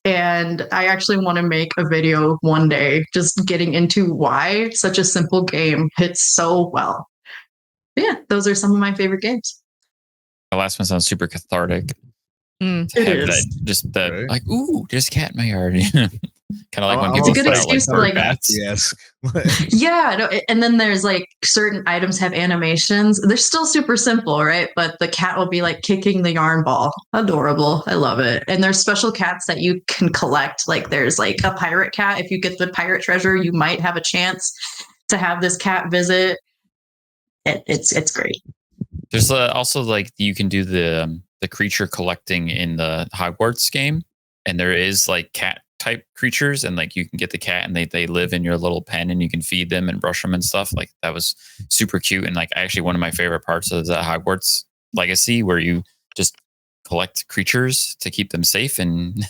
And I actually want to make a video one day just getting into why such a simple game hits so well. But yeah, those are some of my favorite games.
The last one sounds super cathartic.
It is.
Right.
Like, ooh, there's a cat in my yard. Kind of like when people
it's a good
put out,
excuse to like
bats.
Yes.
Yeah, no, and then there's like certain items have animations. They're still super simple, right? But the cat will be like kicking the yarn ball. Adorable. I love it. And there's special cats that you can collect. Like there's like a pirate cat. If you get the pirate treasure, you might have a chance to have this cat visit. It's great.
There's also like you can do the creature collecting in the Hogwarts game, and there is like cat type creatures, and like you can get the cat and they live in your little pen, and you can feed them and brush them and stuff. Like that was super cute, and like actually one of my favorite parts of the Hogwarts Legacy, where you just collect creatures to keep them safe and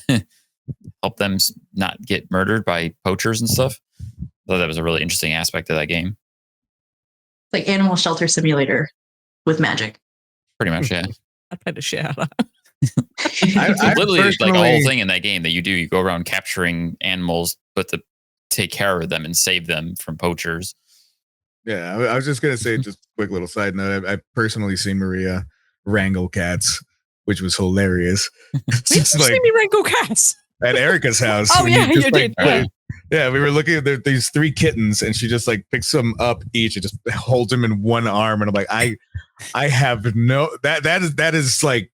help them not get murdered by poachers and stuff. So that was a really interesting aspect of that game.
Like Animal Shelter Simulator with magic.
Pretty much, yeah.
I played the shit out of that.
I
literally
personally,
like a whole thing in that game that you do. You go around capturing animals, but to take care of them and save them from poachers.
Yeah, I was just gonna say, just a quick little side note. I personally seen Maria wrangle cats, which was hilarious.
Did you see me wrangle cats?
At Erica's house.
Oh yeah, you did.
Yeah, we were looking at these 3 kittens, and she just like picks them up each and just holds them in one arm, and I'm like, I have no that is like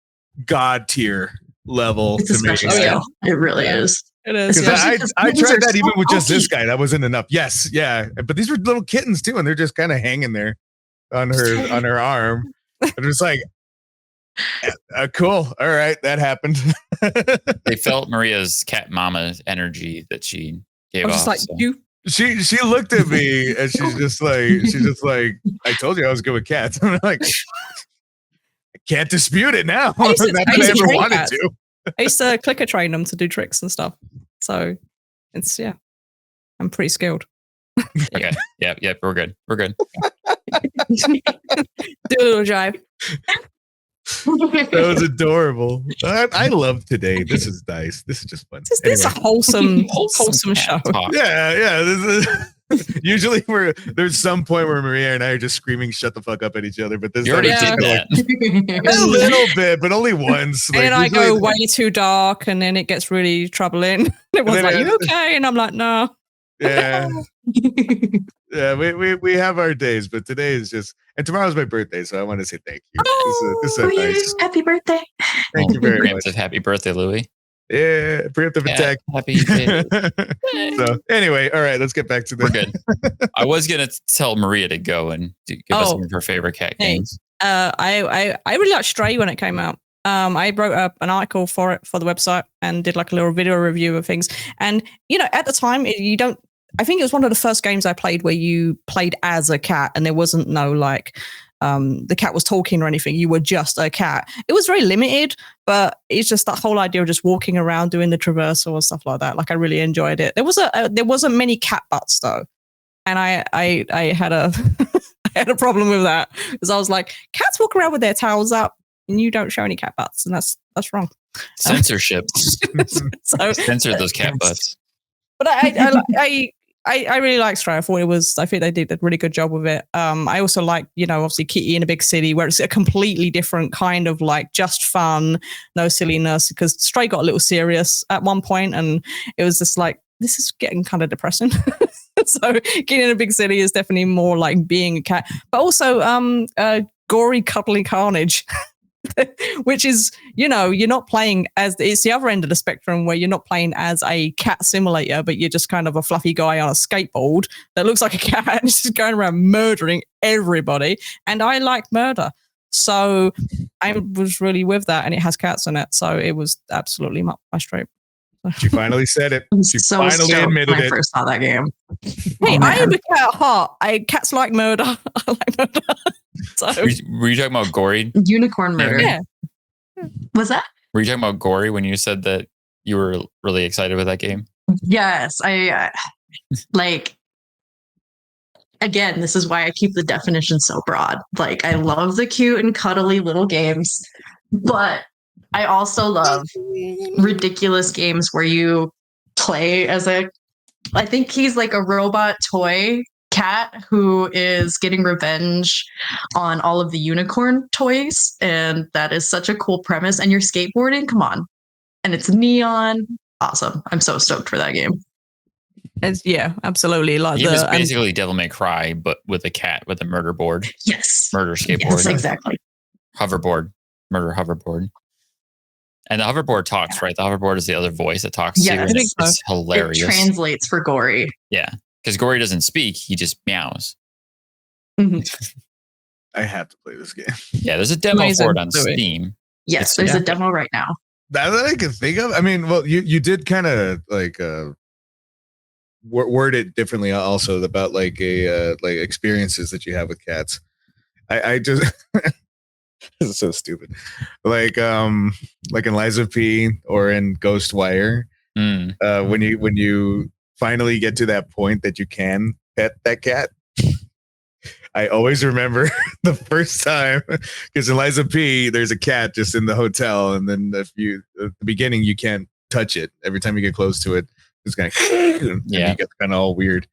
God tier level
It's
to
a
me.
special skill. It really is.
It is.
Because
Yeah.
I
Because
tried
they're
that even
so
with just this
bulky.
guy. That wasn't enough. Yes, yeah. But these were little kittens too, and they're just kind of hanging there on her arm. And it's like, cool. All right, that happened.
They felt Maria's cat mama energy that she gave
I was
off.
just like,
so.
you.
She looked at me and she's just like, I told you I was good with cats. I'm like, I can't dispute it now.
I
Not
used to-
that
I
I
used to
ever
train
wanted
cats.
to.
I used to clicker train them to do tricks and stuff. So it's, yeah, I'm pretty skilled.
Okay. Yep. We're good.
Do a little jive.
That was adorable. I love today. This is nice. This is just fun.
This is a wholesome
Wholesome
show.
cat talk.
Yeah. This is, usually there's some point where Maria and I are just screaming "shut the fuck up" at each other, but this
You already
time
did
it's
that.
a little bit, but only once.
And then I
usually
go way too dark, and then it gets really troubling. Everyone's like, "You okay?" And I'm like, "No."
Yeah, yeah. We have our days, but today is just, and tomorrow's my birthday, so I want to say thank you. This is a nice.
Happy birthday.
Thank you very much.
Preemptive happy birthday, Louie.
Yeah, preemptive attack.
Happy day.
So anyway, all right, let's get back to
We're good. I was gonna tell Maria to go and give us
Oh.
some of her favorite cat
Hey.
games.
I really liked Stray when it came out. I wrote up an article for it for the website and did like a little video review of things. And at the time, I think it was one of the first games I played where you played as a cat, and there wasn't no like the cat was talking or anything. You were just a cat. It was very limited, but it's just that whole idea of just walking around doing the traversal and stuff like that. Like I really enjoyed it. There wasn't many cat butts though, and I had a I had a problem with that because I was like, cats walk around with their tails up, and you don't show any cat butts, and that's wrong.
Censorship.
So
Censor those cat butts.
But I really like Stray. I think they did a really good job with it. I also like, obviously Kitty in a Big City, where it's a completely different kind of like just fun, no silliness, because Stray got a little serious at one point, and it was just like, this is getting kind of depressing. So Kitty in a Big City is definitely more like being a cat, but also gory, cuddly carnage. Which is, you're not playing as, it's the other end of the spectrum where you're not playing as a cat simulator, but you're just kind of a fluffy guy on a skateboard that looks like a cat and just going around murdering everybody. And I like murder. So I was really with that, and it has cats in it. So it was absolutely my straight.
She finally said it. She
so
finally
stoked
admitted
when I
it.
first saw that game.
Hey, I am a cat at heart. Cats like murder. I like murder. So
Were you talking about gory?
Unicorn murder.
yeah.
Was that?
Were you talking about gory when you said that you were really excited with that game?
Yes. I like, again, this is why I keep the definition so broad. Like, I love the cute and cuddly little games, but I also love ridiculous games where you play as I think he's like a robot toy cat who is getting revenge on all of the unicorn toys. And that is such a cool premise. And you're skateboarding, come on. And it's neon. Awesome. I'm so stoked for that game.
Yeah, absolutely. Like
It was basically Devil May Cry, but with a cat with a murder board.
Yes.
Murder skateboard.
Yes, exactly.
Hoverboard. Murder hoverboard. And the hoverboard talks, right? The hoverboard is the other voice that talks
Yes.
to you. And it's hilarious.
It translates for gory.
Yeah. Because Gory doesn't speak, he just meows.
Mhm.
I have to play this game.
Yeah, there's a demo
Amazing.
for it on
Do it.
Steam.
Yes, there's a demo right now.
That I can think of. I mean, well, you did kind of like word it differently also about like like experiences that you have with cats. I just this is so stupid. Like in Liza P or in Ghostwire, when you finally get to that point that you can pet that cat. I always remember the first time, because in Liza P, there's a cat just in the hotel, and then at the beginning you can't touch it. Every time you get close to it, it's kind of and it gets kind of all weird.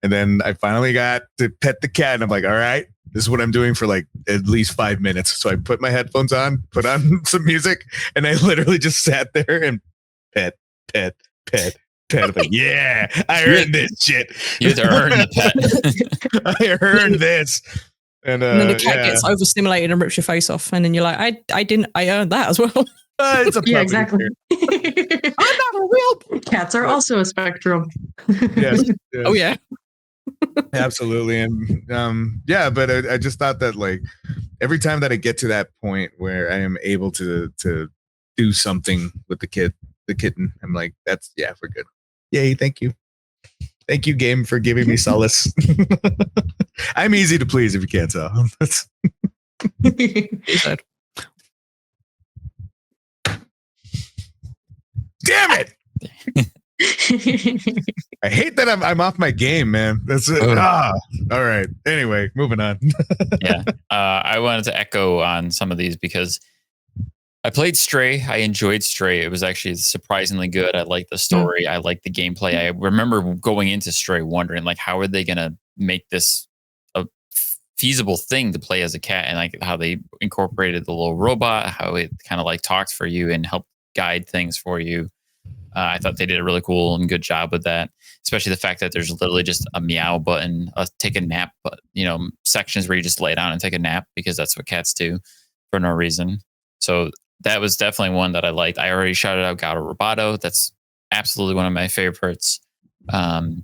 And then I finally got to pet the cat, and I'm like, all right, this is what I'm doing for like at least 5 minutes. So I put my headphones on, put on some music, and I literally just sat there and pet. I'm like, yeah, I earned this shit.
You had to earn the pet.
I earned this. And
then the cat gets overstimulated and rips your face off, and then you're like, I earned that as well.
It's a puppy.
Yeah, exactly.
I'm not a real.
Cats are also a spectrum.
Yes.
Oh yeah.
Absolutely. And yeah, but I just thought that like every time that I get to that point where I am able to do something with the kitten, I'm like, we're good. Yay, thank you. Thank you, game, for giving me solace. I'm easy to please if you can't tell. Damn it! I hate that I'm off my game, man. That's it. All right. Anyway, moving on.
Yeah. I wanted to echo on some of these because I played Stray. I enjoyed Stray. It was actually surprisingly good. I liked the story. I liked the gameplay. I remember going into Stray wondering, like, how are they going to make this a feasible thing to play as a cat, and like how they incorporated the little robot, how it kind of like talked for you and helped guide things for you. I thought they did a really cool and good job with that, especially the fact that there's literally just a meow button, a take a nap, but sections where you just lay down and take a nap because that's what cats do for no reason. So that was definitely one that I liked. I already shouted out Gato Roboto. That's absolutely one of my favorites. And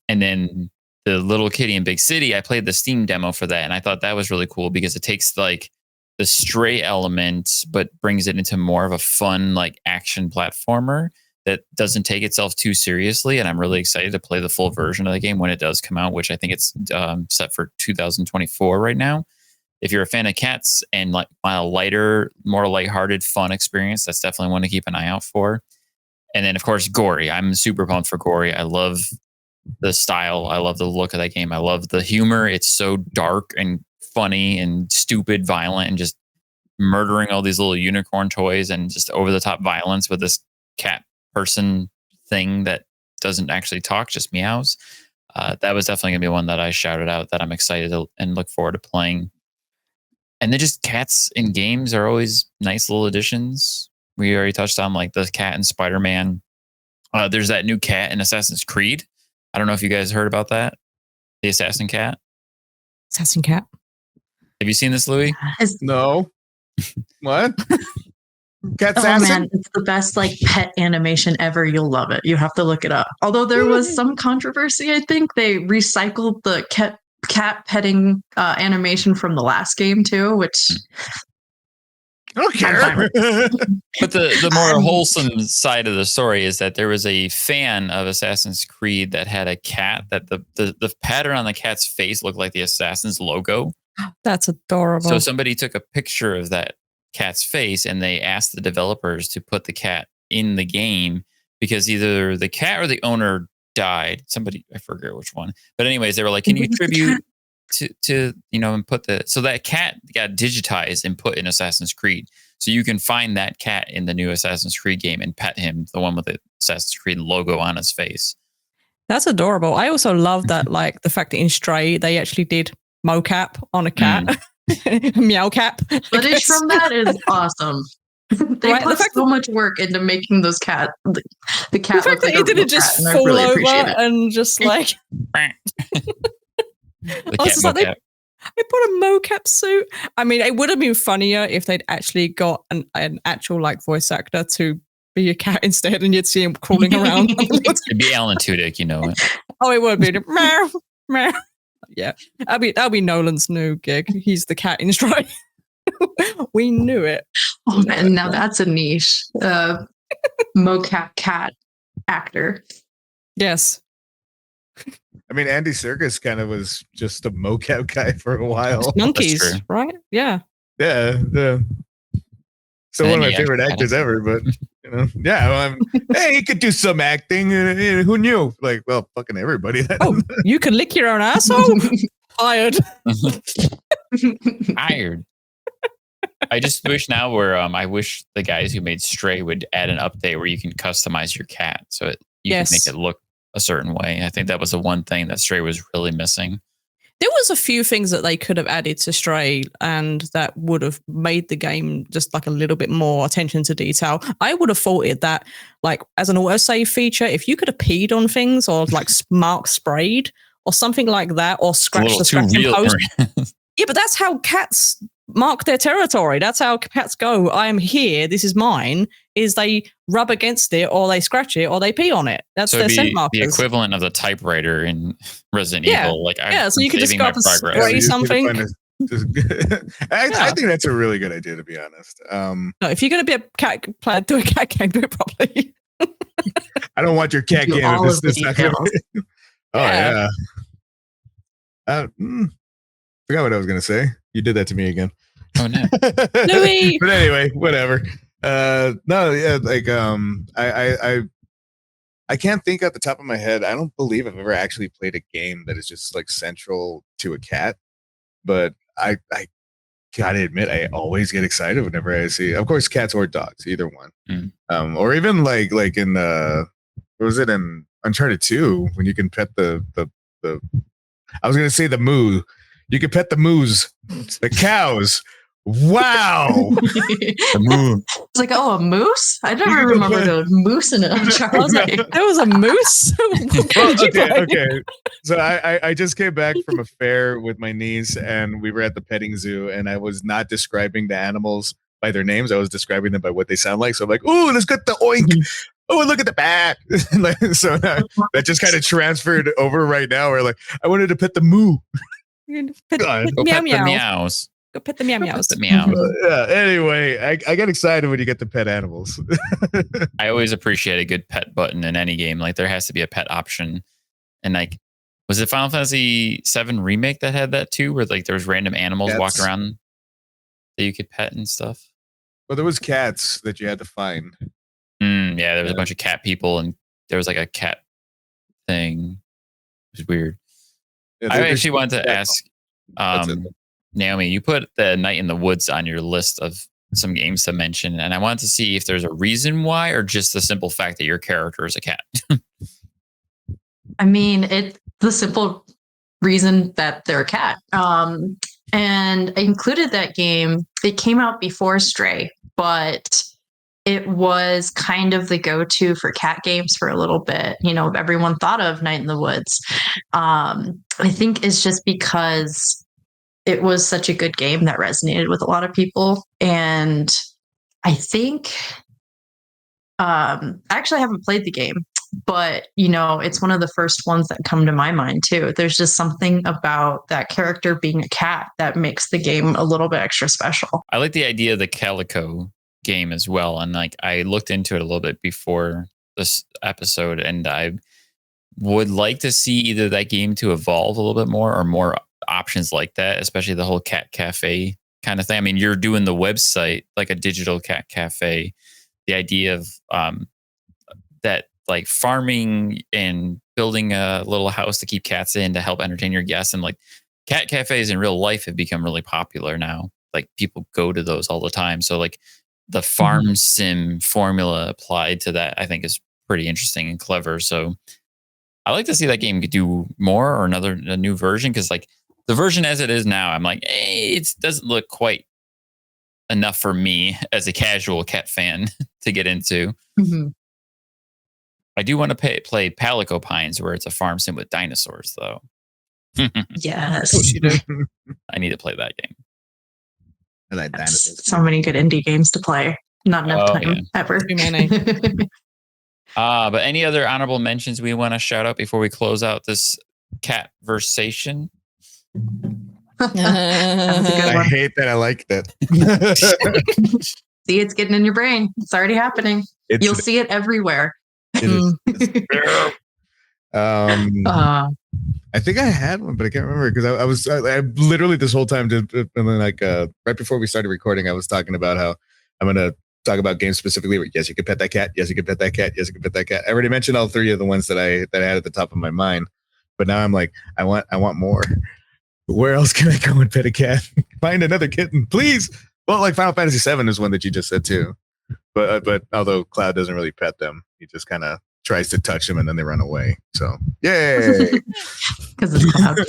then the Little Kitty in Big City, I played the Steam demo for that, and I thought that was really cool because it takes like the Stray element, but brings it into more of a fun like action platformer that doesn't take itself too seriously. And I'm really excited to play the full version of the game when it does come out, which I think it's set for 2024 right now. If you're a fan of cats and like a lighter, more lighthearted, fun experience, that's definitely one to keep an eye out for. And then, of course, Gory. I'm super pumped for Gory. I love the style. I love the look of that game. I love the humor. It's so dark and funny and stupid, violent, and just murdering all these little unicorn toys and just over-the-top violence with this cat person thing that doesn't actually talk, just meows. That was definitely going to be one that I shouted out that I'm excited to, and look forward to playing. And then just cats in games are always nice little additions. We already touched on like the cat in Spider-Man. There's that new cat in Assassin's Creed. I don't know if you guys heard about that. The assassin cat.
Assassin cat.
Have you seen this, Louis?
No. What? Cat
Oh
assassin?
man, it's the best like pet animation ever. You'll love it. You have to look it up. Although there was some controversy, I think they recycled the cat petting animation from the last game too, which
I don't care.
But the more wholesome side of the story is that there was a fan of Assassin's Creed that had a cat that the pattern on the cat's face looked like the Assassin's logo.
That's adorable.
So somebody took a picture of that cat's face and they asked the developers to put the cat in the game because either the cat or the owner died. Somebody, I forget which one. But anyways, they were like, can you tribute to and put so that cat got digitized and put in Assassin's Creed. So you can find that cat in the new Assassin's Creed game and pet him, the one with the Assassin's Creed logo on his face.
That's adorable. I also love that, like the fact that in Stray, they actually did mocap on a cat. Meow cap.
Footage from that is awesome. They put so much work into making those cat the cat look like
it didn't just fall really over and just like
The
I was just like, they put a mocap suit. I mean, it would have been funnier if they'd actually got an actual like voice actor to be a cat instead, and you'd see him crawling around.
It'd be Alan Tudyk, you know it.
Oh, it would be. Meow, meow. Yeah, that'll be Nolan's new gig. He's the cat in Stray. We knew it.
Oh man, now that's a niche. Mocap cat actor.
Yes.
I mean, Andy Serkis kind of was just a mocap guy for a while.
Monkeys, right? Yeah.
Yeah. So one of my favorite actors ever, but hey, he could do some acting. Who knew? Like, well, fucking everybody.
Oh, you can lick your own asshole? Hired.
Hired. I just wish now I wish the guys who made Stray would add an update where you can customize your cat so you can make it look a certain way. I think that was the one thing that Stray was really missing.
There was a few things that they could have added to Stray and that would have made the game just like a little bit more attention to detail. I would have thought it that like as an autosave feature, if you could have peed on things or like mark sprayed or something like that or scratched the scratch and post. Yeah, but that's how cats mark their territory. That's how cats go. I am here. This is mine. Is they rub against it, or they scratch it, or they pee on it. That's their scent markers.
The equivalent of the typewriter in Resident Evil. Like,
so you could just go up and spray something.
I think that's a really good idea, to be honest.
No, if you're going to be a cat player, do a cat game, do it properly.
I don't want your cat game. If this not gonna be. Oh yeah. Forgot what I was gonna say. You did that to me again.
Oh no.
Louis.
But anyway, whatever. No, yeah, like I can't think at the top of my head. I don't believe I've ever actually played a game that is just like central to a cat. But I gotta admit, I always get excited whenever I see, of course, cats or dogs, either one. Or even like in what was it in Uncharted 2 when you can pet the I was gonna say the moo. You can pet the moos, the cows. Wow.
It's like, oh, a moose? I never remembered a moose in it.
There was a moose?
Okay. So I just came back from a fair with my niece, and we were at the petting zoo, and I was not describing the animals by their names. I was describing them by what they sound like. So I'm like, ooh, let's get the oink. Oh, look at the back. So that just kind of transferred over right now. Where like, I wanted to pet the moo.
Go pet the meows.
Go pet the meow meows.
The meows.
Anyway, I get excited when you get to pet animals.
I always appreciate a good pet button in any game. Like there has to be a pet option. And like, was it Final Fantasy VII Remake that had that too? Where like there was random animals walking around that you could pet and stuff?
Well, there was cats that you had to find.
Yeah, there was a bunch of cat people, and there was like a cat thing. It was weird. Yeah, I actually wanted to ask, Naomi, you put the Night in the Woods on your list of some games to mention, and I wanted to see if there's a reason why, or just the simple fact that your character is a cat.
I mean, it's the simple reason that they're a cat. And I included that game. It came out before Stray, but it was kind of the go-to for cat games for a little bit. You know, everyone thought of Night in the Woods. I think it's just because it was such a good game that resonated with a lot of people. And I think, actually, I haven't played the game, but, you know, it's one of the first ones that come to my mind, too. There's just something about that character being a cat that makes the game a little bit extra special.
I like the idea of the Calico game as well. And like, I looked into it a little bit before this episode, and I would like to see either that game to evolve a little bit more, or more options like that, especially the whole cat cafe kind of thing. I mean, you're doing the website like a digital cat cafe. The idea of that, like farming and building a little house to keep cats in to help entertain your guests, and like cat cafes in real life have become really popular now. Like people go to those all the time. So like the farm sim formula applied to that, I think, is pretty interesting and clever. So I like to see that game do more, or a new version, because like the version as it is now, I'm like, hey, it doesn't look quite enough for me as a casual cat fan to get into. I do want to play Palico Pines, where it's a farm sim with dinosaurs, though.
Yes.
I need to play that game.
I like dinosaurs.
So many good indie games to play. Not enough time ever.
Too many.
But any other honorable mentions we want to shout out before we close out this cat versation?
I hate that. I like that.
See, it's getting in your brain. It's already happening. You'll see it everywhere.
I think I had one, but I can't remember, because I literally this whole time and then like right before we started recording, I was talking about how I'm gonna talk about games specifically where yes, you can pet that cat, yes, you can pet that cat, yes, you can pet that cat. I already mentioned all three of the ones that I had at the top of my mind, but now I'm like, I want more. Where else can I go and pet a cat? Find another kitten, please. Well, like Final Fantasy VII is one that you just said too, but although Cloud doesn't really pet them, he just kind of tries to touch them and then they run away. So yay!
Because it's Cloud.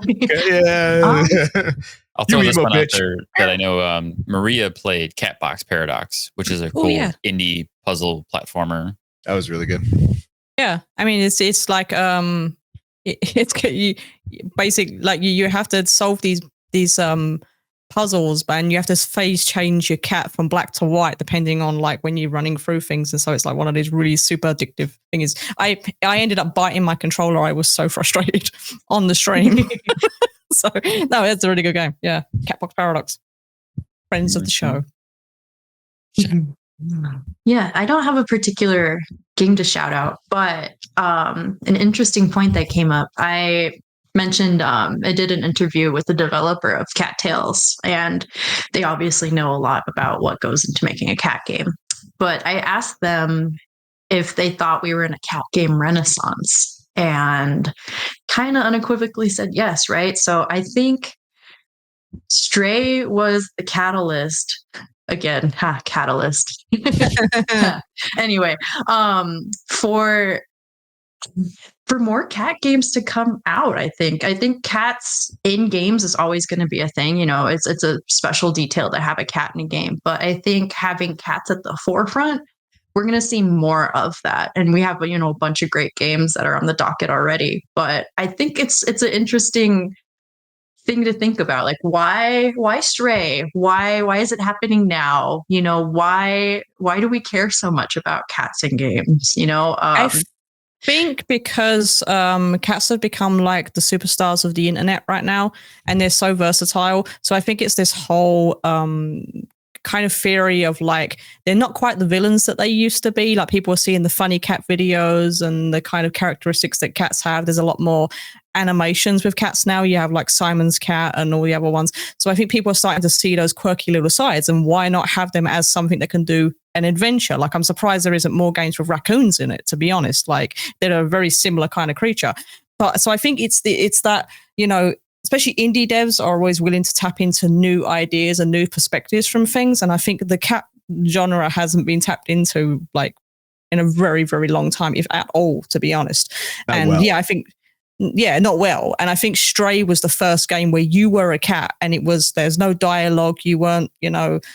Yeah.
I'll throw this one out there that I know Maria played Catbox Paradox, which is a cool indie puzzle platformer.
That was really good.
Yeah, I mean it's like it's you basic, like you have to solve these puzzles, and you have to phase change your cat from black to white depending on like when you're running through things. And so it's like one of these really super addictive things. I ended up biting my controller. I was so frustrated on the stream. So no, it's a really good game. Yeah, Catbox Paradox, friends of the show.
Yeah, I don't have a particular game to shout out, but an interesting point that came up. I mentioned I did an interview with the developer of Cattails, and they obviously know a lot about what goes into making a cat game. But I asked them if they thought we were in a cat game renaissance, and kind of unequivocally said yes, right? So I think Stray was the catalyst. Again, catalyst. Anyway, for more cat games to come out, I think cats in games is always going to be a thing. You know, it's a special detail to have a cat in a game, but I think having cats at the forefront, we're going to see more of that. And we have, a bunch of great games that are on the docket already. But I think it's an interesting thing to think about. Like, why Stray? Why is it happening now? Why do we care so much about cats in games?
I think because cats have become like the superstars of the internet right now, and they're so versatile. So I think it's this whole kind of theory of like they're not quite the villains that they used to be. Like people are seeing the funny cat videos and the kind of characteristics that cats have. There's a lot more animations with cats now. You have like Simon's cat and all the other ones. So I think people are starting to see those quirky little sides, and why not have them as something that can do an adventure? Like I'm surprised there isn't more games with raccoons in it, to be honest. Like they're a very similar kind of creature. But so I think it's that, especially indie devs are always willing to tap into new ideas and new perspectives from things. And I think the cat genre hasn't been tapped into like in a very, very long time, if at all, to be honest. I think, not well. And I think Stray was the first game where you were a cat and there's no dialogue. You weren't,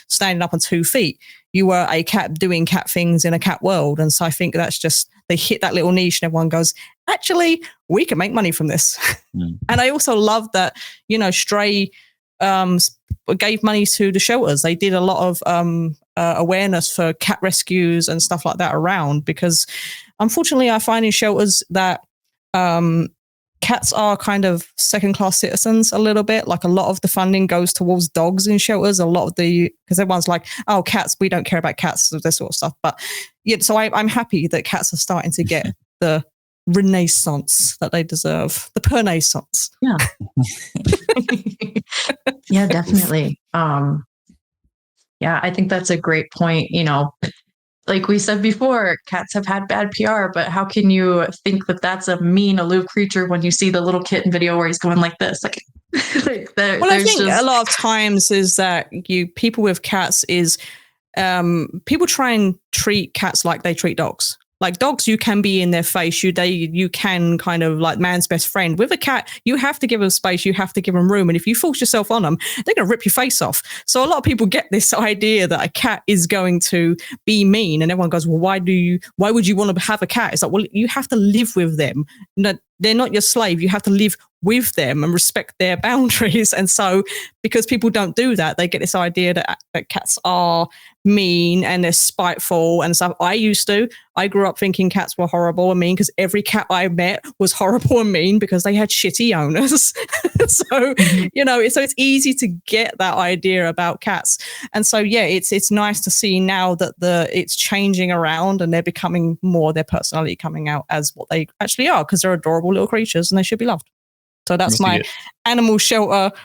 standing up on 2 feet. You were a cat doing cat things in a cat world. And so I think that's just, they hit that little niche and everyone goes, actually, we can make money from this. And I also love that, Stray gave money to the shelters. They did a lot of awareness for cat rescues and stuff like that around, because unfortunately I find in shelters that cats are kind of second-class citizens a little bit. Like a lot of the funding goes towards dogs in shelters. Because everyone's like, oh, cats, we don't care about cats, this sort of stuff. But yeah, so I'm happy that cats are starting to get the renaissance that they deserve, the pernaissance.
Yeah. Yeah, definitely. I think that's a great point. Like we said before, cats have had bad PR, but how can you think that that's a mean, aloof creature when you see the little kitten video where he's going like this? Like
I think a lot of times is that people with cats is people try and treat cats like they treat dogs. Like dogs, you can be in their face. You can kind of like man's best friend. With a cat, you have to give them space. You have to give them room. And if you force yourself on them, they're going to rip your face off. So a lot of people get this idea that a cat is going to be mean. And everyone goes, well, why would you want to have a cat? It's like, well, you have to live with them. No, they're not your slave. You have to live with them and respect their boundaries. And so because people don't do that, they get this idea that cats are mean and they're spiteful and stuff. I grew up thinking cats were horrible and mean because every cat I met was horrible and mean because they had shitty owners. So, so it's easy to get that idea about cats. And so, yeah, it's nice to see now that it's changing around and they're becoming more their personality coming out as what they actually are, because they're adorable little creatures and they should be loved. So that's my animal shelter.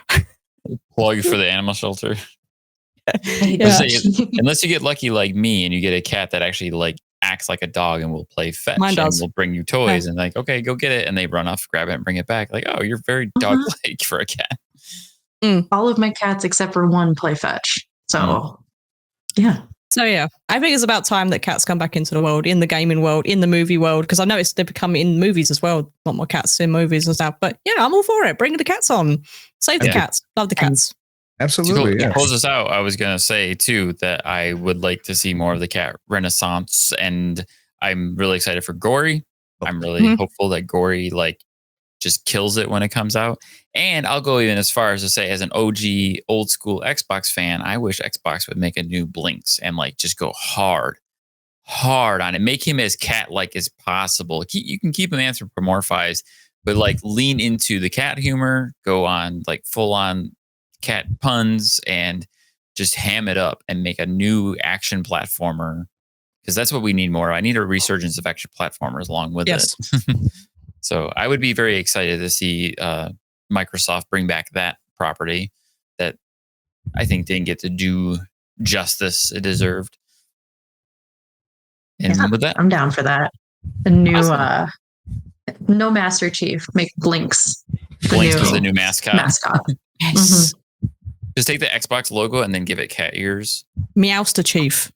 Plug for the animal shelter.
Yeah.
Unless you get lucky like me and you get a cat that actually like acts like a dog and will play fetch and will bring you toys and like, okay, go get it. And they run off, grab it and bring it back. Like, oh, you're very dog-like for a cat.
All of my cats except for one play fetch. So, yeah.
So, yeah, I think it's about time that cats come back into the world, in the gaming world, in the movie world, because I noticed they become in movies as well. A lot more cats in movies and stuff. But yeah, I'm all for it. Bring the cats on. Save the cats. Love the cats.
Absolutely.
To close this out, I was going to say, too, that I would like to see more of the cat renaissance. And I'm really excited for Gory. I'm really hopeful that Gory, like, just kills it when it comes out. And I'll go even as far as to say, as an OG old school Xbox fan, I wish Xbox would make a new Blinks and like just go hard on it. Make him as cat-like as possible. You can keep him anthropomorphized, but like lean into the cat humor, go on like full on cat puns, and just ham it up and make a new action platformer. Because that's what we need more. I need a resurgence of action platformers along with it. So I would be very excited to see Microsoft bring back that property that I think didn't get to do justice it deserved. And with that,
I'm down for that. The new no Master Chief, make Blinks.
Blinks is the new mascot.
Yes.
Just take the Xbox logo and then give it cat ears.
Meowster Chief.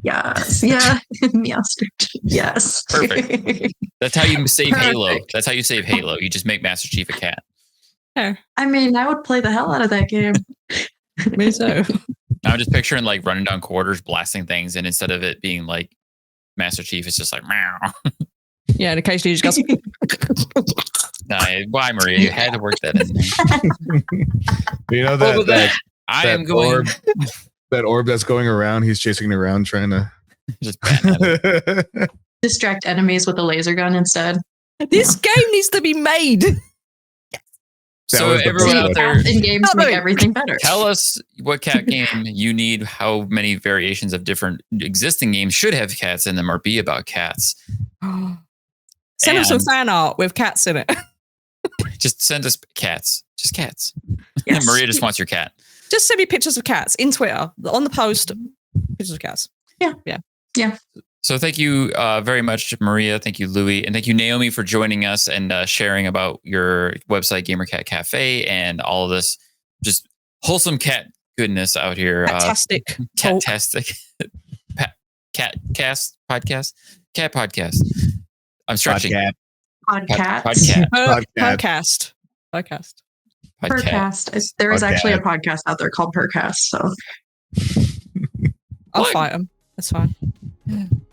Yes. Yeah. Meowster Chief. Yes.
Perfect. That's how you save Halo. That's how you save Halo. You just make Master Chief a cat.
I mean, I would play the hell out of that game.
Me too.
I'm just picturing like running down corridors, blasting things, and instead of it being like Master Chief, it's just like meow.
Yeah, and occasionally you just go.
Why, Maria? You had to work that in there.
You know that
I am going.
Orb, that orb that's going around. He's chasing it around, trying to
just
distract enemies with a laser gun instead.
This game needs to be made.
So everyone out there,
in games make everything better.
Tell us what cat game you need, how many variations of different existing games should have cats in them or be about cats.
Send us some fan art with cats in it.
Just send us cats. Just cats.
Yes.
Maria just wants your cat.
Just send me pictures of cats in Twitter. On the post, pictures of cats.
Yeah.
So thank you very much, Maria. Thank you, Louie. And thank you, Naomi, for joining us and sharing about your website, Gamer Cat Cafe, and all of this just wholesome cat goodness out here.
Fantastic.
Catastic. Cat podcast. I'm stretching.
Podcast.
Podcast.
There is actually a podcast out there called Percast. So
I'll fight them. That's fine.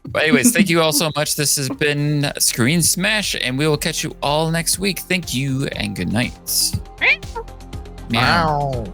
But anyways, thank you all so much. This has been Screen Smash, and we will catch you all next week. Thank you and good night. Meow.